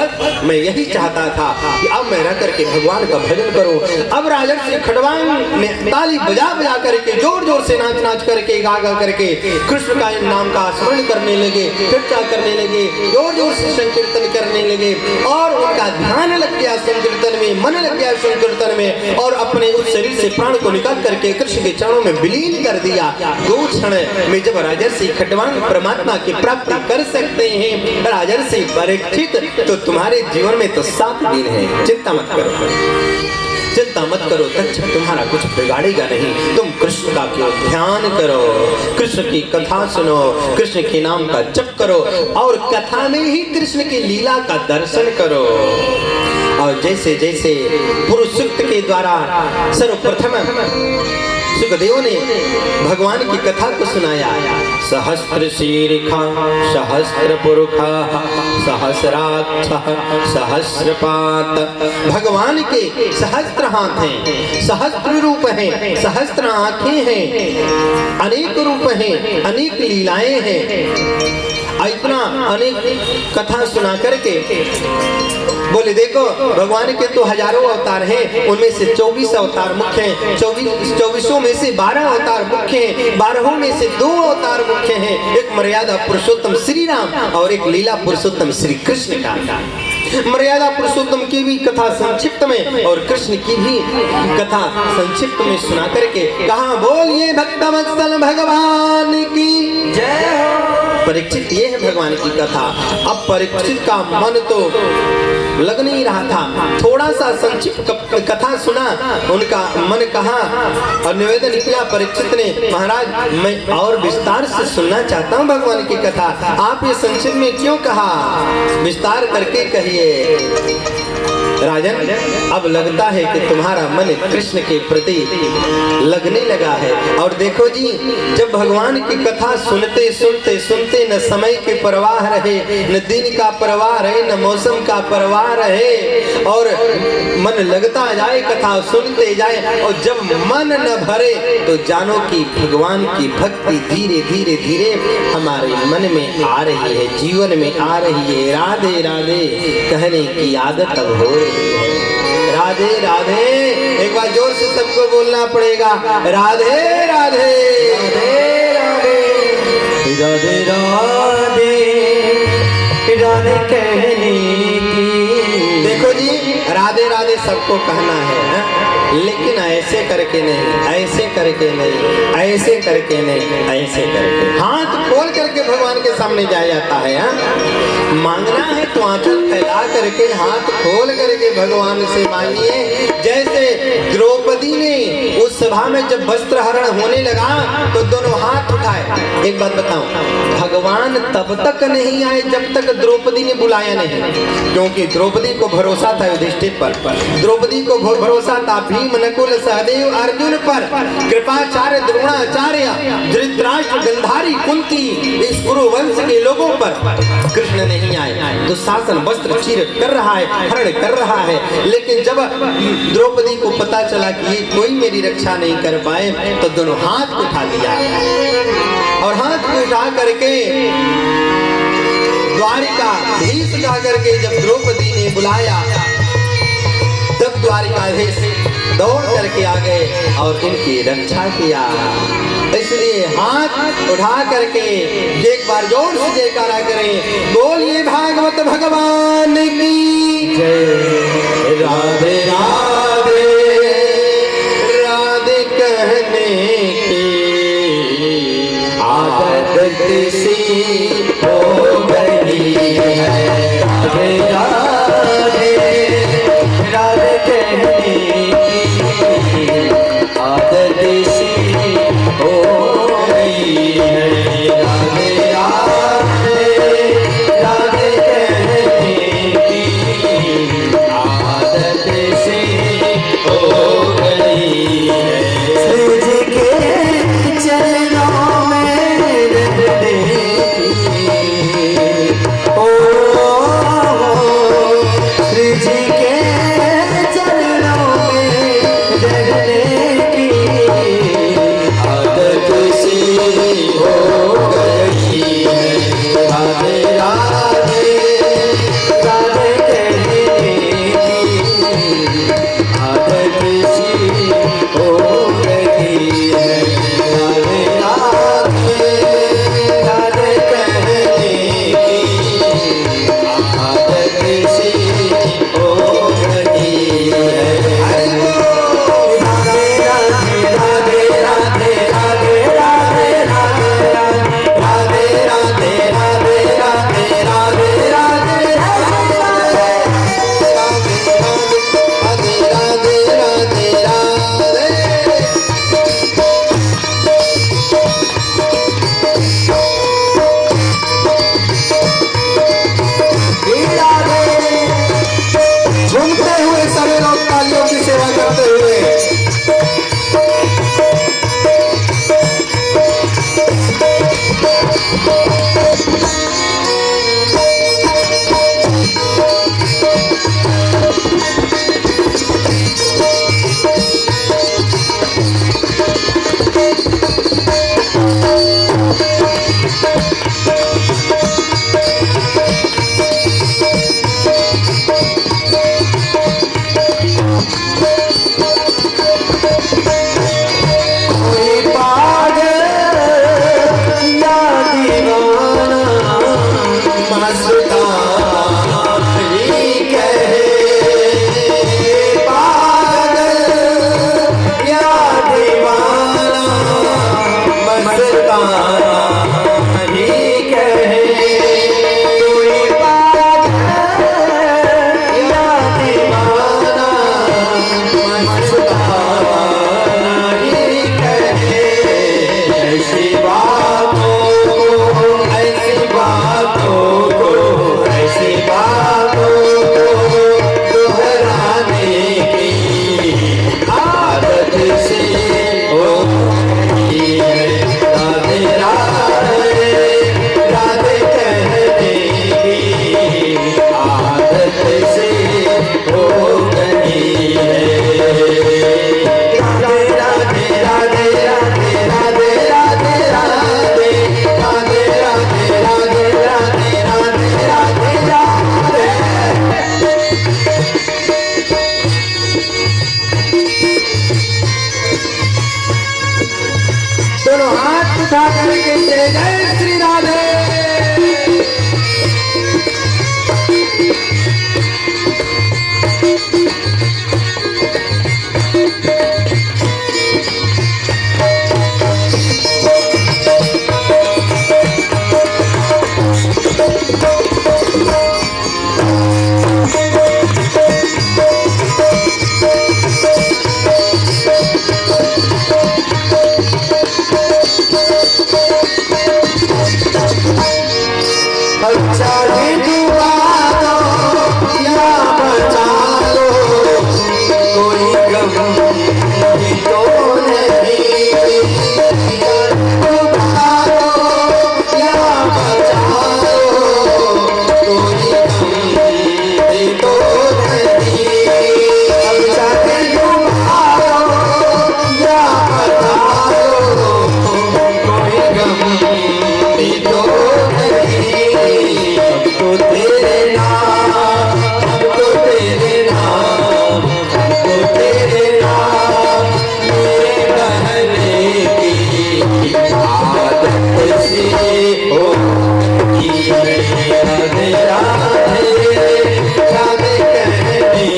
मैं यही चाहता था कि अब मैं रह करके भगवान का भजन करूं। अब राजर्षि खडवांग ने ताली बजा बजा करके, जोर जोर से नाच नाच करके, गा गा करके कृष्ण का नाम का स्मरण करने लगे, चर्चा करने लगे, जोर जोर से संकीर्तन करने लगे और उनका ध्यान लग गया संकीर्तन में, मन लग गया संकीर्तन में, और अपने उस शरीर से प्राण को निकाल करके कृष्ण के चरणों में विलीन कर दिया। 2 क्षण में जब राजर्षि खडवांग परमात्मा की प्राप्ति कर सकते हैं राजर्षि परीक्षित, तो तुम्हारे जीवन में तो 7 दिन है। चिंता मत करो, चिंता मत करो, तब तुम्हारा कुछ बिगाड़ेगा नहीं। तुम कृष्ण का केवल ध्यान करो, कृष्ण की कथा सुनो, कृष्ण के नाम का जप करो और कथा में ही कृष्ण की लीला का दर्शन करो। और जैसे जैसे पुरुष सूक्त के द्वारा सर्वप्रथम सुखदेव ने भगवान की कथा को सुनाया, सहस्त्र शीर्षा सहस्त्र पुरुषा सहस्राक्ष सहस्रपात। भगवान के सहस्त्र हाथ हैं, सहस्त्र रूप हैं, सहस्त्र आंखें हैं, अनेक रूप हैं, अनेक लीलाएं हैं। इतना अनेक कथा सुना करके बोले देखो भगवान के तो हजारों अवतार हैं, उनमें से 24 अवतार मुख्य हैं, 24 में से 12 अवतार मुख्य हैं, 12 में से 2 अवतार मुख्य हैं। एक मर्यादा पुरुषोत्तम श्री राम और एक लीला पुरुषोत्तम श्री कृष्ण का। मर्यादा पुरुषोत्तम की भी कथा संक्षिप्त में और कृष्ण की भी कथा संक्षिप्त में सुना करके कहा बोलिए भक्तवत्सल भगवान की जय हो। परीक्षित ये है भगवान की कथा। अब परीक्षित का मन तो लग नहीं रहा था। थोड़ा सा संक्षिप्त कथा सुना, उनका मन कहा और निवेदन किया परीक्षित ने, महाराज मैं और विस्तार से सुनना चाहता हूँ भगवान की कथा, आप ये संक्षिप्त में क्यों कहा, विस्तार करके कहिए। राजन, अब लगता है कि तुम्हारा मन कृष्ण के प्रति लगने लगा है। और देखो जी, जब भगवान की कथा सुनते सुनते सुनते न समय की परवाह रहे, न दिन का परवाह रहे, न मौसम का परवाह रहे, और मन लगता जाए, कथा सुनते जाए, और जब मन न भरे तो जानो कि भगवान की भक्ति धीरे धीरे धीरे हमारे मन में आ रही है, जीवन में आ रही है। राधे राधे कहने की आदत अब हो रही है। राधे राधे एक बार जोर से सबको बोलना पड़ेगा, राधे राधे राधे राधे राधे राधे कहने की। देखो जी, राधे राधे सबको कहना है, लेकिन ऐसे करके नहीं, ऐसे करके नहीं, ऐसे करके नहीं, ऐसे करके हाथ खोल करके भगवान के सामने जाया जाता है। मांगना है तो आंचल फैला करके हाथ खोल करके भगवान से मांगिए। जैसे द्रौपदी ने उस सभा में जब वस्त्र हरण होने लगा तो दोनों हाथ उठाए। एक बात बताऊं, भगवान तब तक नहीं आए जब तक द्रौपदी ने बुलाया नहीं, क्योंकि द्रौपदी को भरोसा था युधिष्ठिर पर, द्रौपदी को भरोसा था भीम नकुल सहदेव अर्जुन पर, कृपाचार्य द्रोणाचार्य धृतराष्ट्र गंधारी कुंती इस कुरु वंश के लोगों पर। कृष्ण नहीं आए, दुशासन वस्त्र चीर कर रहा है, हरण कर रहा है, लेकिन जब द्रौपदी को पता चला कि ये कोई मेरी रक्षा नहीं कर पाए तो दोनों हाथ उठा लिया, और हाथ को उठा करके द्वारिकाधीश जा करके जब द्रौपदी ने बुलाया तब द्वारिकाधीश दौड़ करके आ गए और इनकी रक्षा किया। इसलिए हाथ उठा करके एक बार जोर से जयकारा करें, बोलिए भागवत भगवान की जय। राधे राधे राधे कहने की आदत सी हो गई है। राधे राधे राधे कहने की आदत सी हो गई है। राधे राधे राधे कहने की चाहे डुबा दो या बचा लो, कोई गम भी तो नहीं। डुबा दो या बचा लो, कोई गम भी तो नहीं। अब चाहे डुबा दो या बचा लो, कोई गम भी तो नहीं। अब तो तेरे नाम, अब तो तेरे नाम, अब तो तेरे नाम मेरे कहने की आदत सी हो गई। राधे राधे राधे कहने की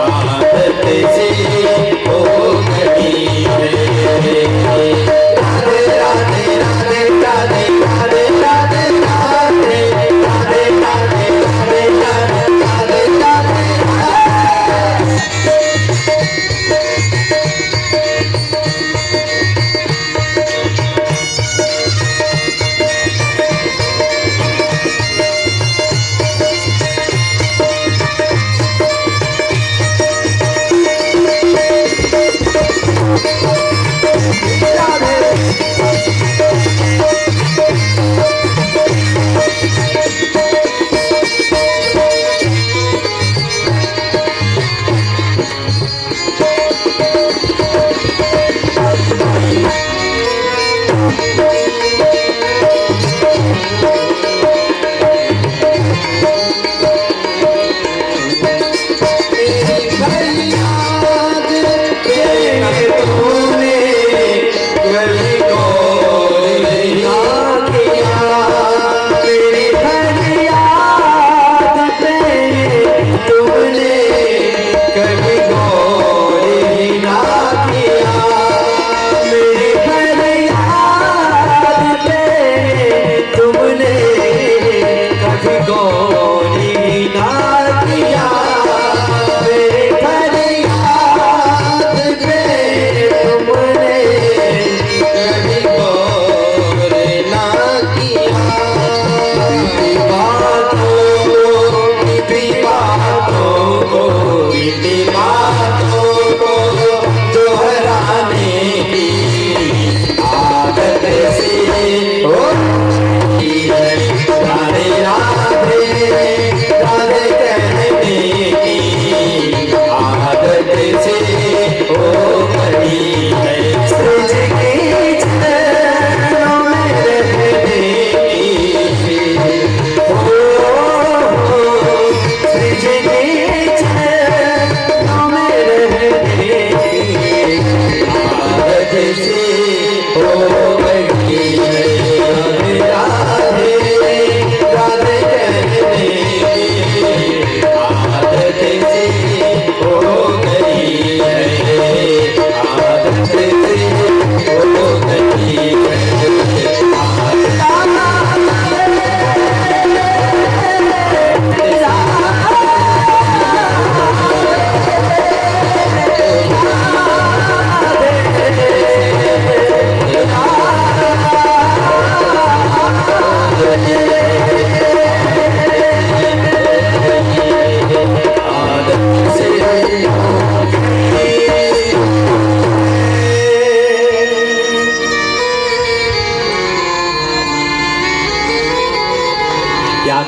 आदत सी हो गई। राधे राधे राधे राधे राधे राधे राधे राधे राधे राधे राधे।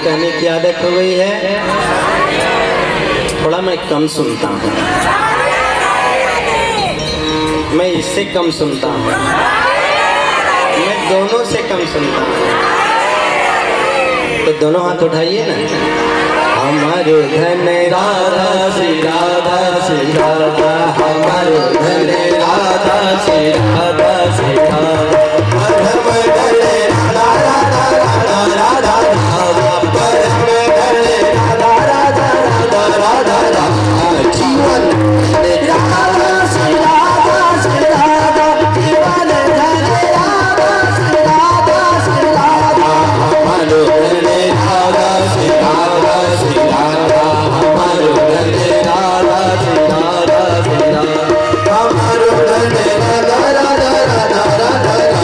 कहने की आदत हो गई है, थोड़ा मैं कम सुनता हूँ, मैं इससे कम सुनता हूँ, मैं दोनों से कम सुनता हूँ। तो दोनों हाथ उठाइए ना। हमारो धन राधा श्री राधा श्री राधा, हमारो धन राधा श्री राधा श्री राधा, परम धन राधा राधा राधा राधा राधा, परम धन राधा राधा राधा राधा राधा, जीवन राधा श्री राधा श्री राधा, जीवन धन राधा श्री राधा श्री राधा, हमारो धन राधा श्री राधा श्री राधा, हमारो धन राधा श्री राधा श्री राधा, हमारो धन राधा राधा राधा राधा।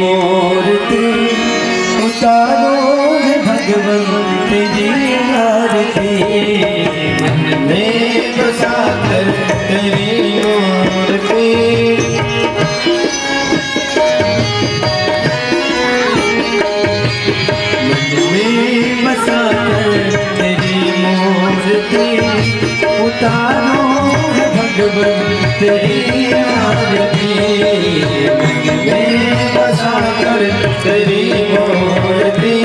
मूर्ति उतारो है भगवन तेरी आरती मन में बसा कर तेरी मूर्ति मन में बसा कर तेरी मूर्ति उतारो है भगवन तेरी आरती मन में बसा कर तेरी मूर्ति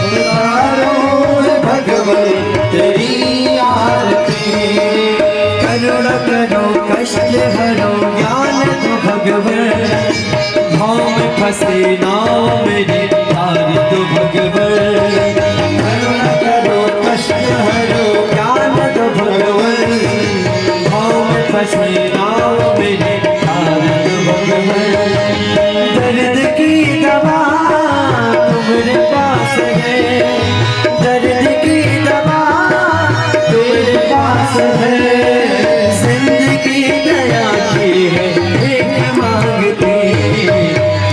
उतारो है भगवन तेरी आरती करुणा करो कष्ट हरो ज्ञान दो भगवन भाव में फंसे नाव मेरी तार दो भगवन करुणा करो कष्ट हरो ज्ञान दो भगवन भाव में फंसे नाव मेरी तार दो भगवन दर्द की दवा तुम्हारे पास है दर्द की दवा तुम्हारे पास है जिंदगी दया की है एक मांगती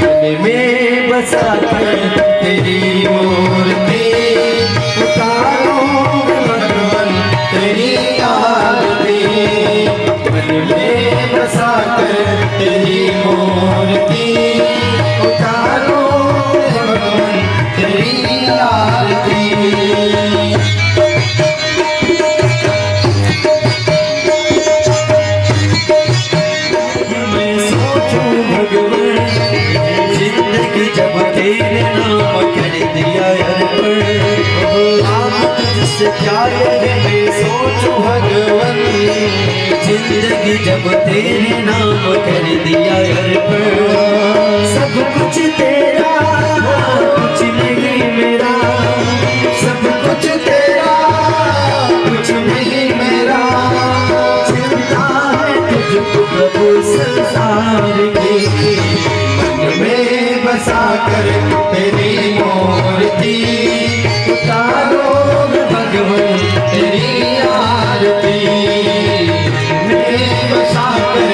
मन में बसा कर तेरी मूर्ति उतारो भगवन तेरी आरती मन में बसा कर तेरी मूर्ति उतारो भगवन तेरी आरती जिंदगी जब तेरे नाम कर दिया अर्पण आप तुझसे प्यार मैं सोचूं भगवन जिंदगी जब तेरे नाम कर दिया अर्पण सब कुछ तेरा कुछ नहीं मेरा सब कुछ तेरा कुछ नहीं मेरा चिंता है तुझको प्रभु संसार की मन में बसा कर तेरी मूर्ति उतारो भगवन तेरी आरती में बसा कर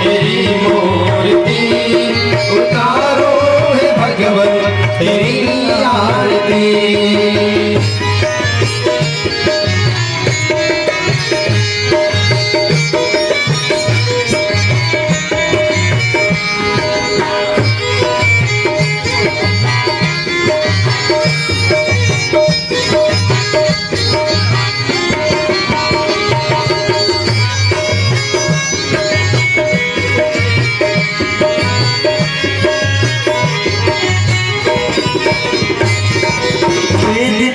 तेरी मूर्ति उतारो है भगवन तेरी आरती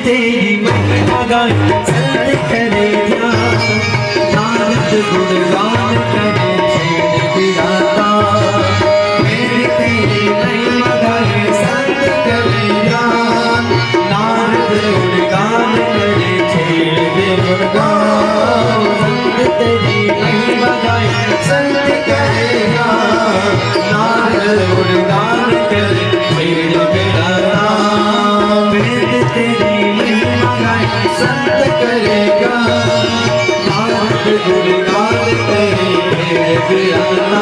तेरी महिमा गान संत करे ध्यान नारद गुणगान करे छेड़ गिराता मेरी तेरी महिमा गान संत करे ध्यान नारद गुणगान करे छेड़ गुणगान संत तेरी महिमा गान संत करे ध्यान नारद गुणगान करे छेड़ गिराता तेरी संत करेगा नारद गुणगान तेरे गिराना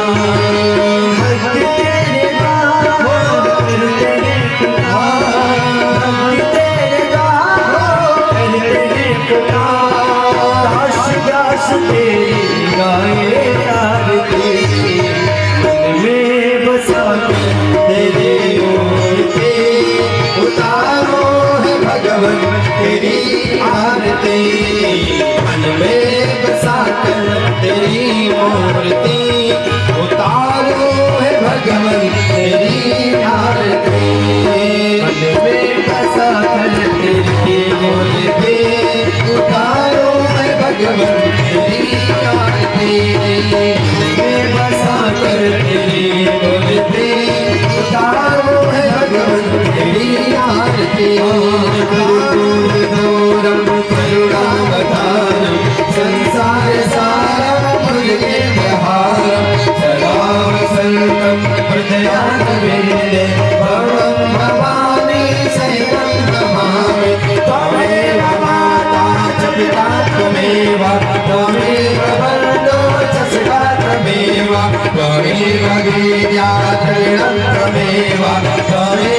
भक्त तेरे गान तेरे पुकार तेरे गान तेरे पुकार दास दास तेरी गाए आरती मन में बसा तेरे मूर्ति उतारो है भगवन तेरी आरती मन में बसा कर तेरी मूर्ति उतारो है भगवन तेरी आरती मन में बसा कर तेरी मूर्ति उतारो है भगवन तेरी आरती मन में बसा कर तेरी मूर्ति उतारो है भगवन तेरी आरती दूरम करुणावतारम संसार सारम मुझे बहारम सदा वसंतम हृदयान मेरे भवम भवानी सहितं नमामि त्वमेव माता च पिता त्वमेव त्वमेव वरदो च सखा त्वमेव त्वमेव वीर्या त्वमेव करे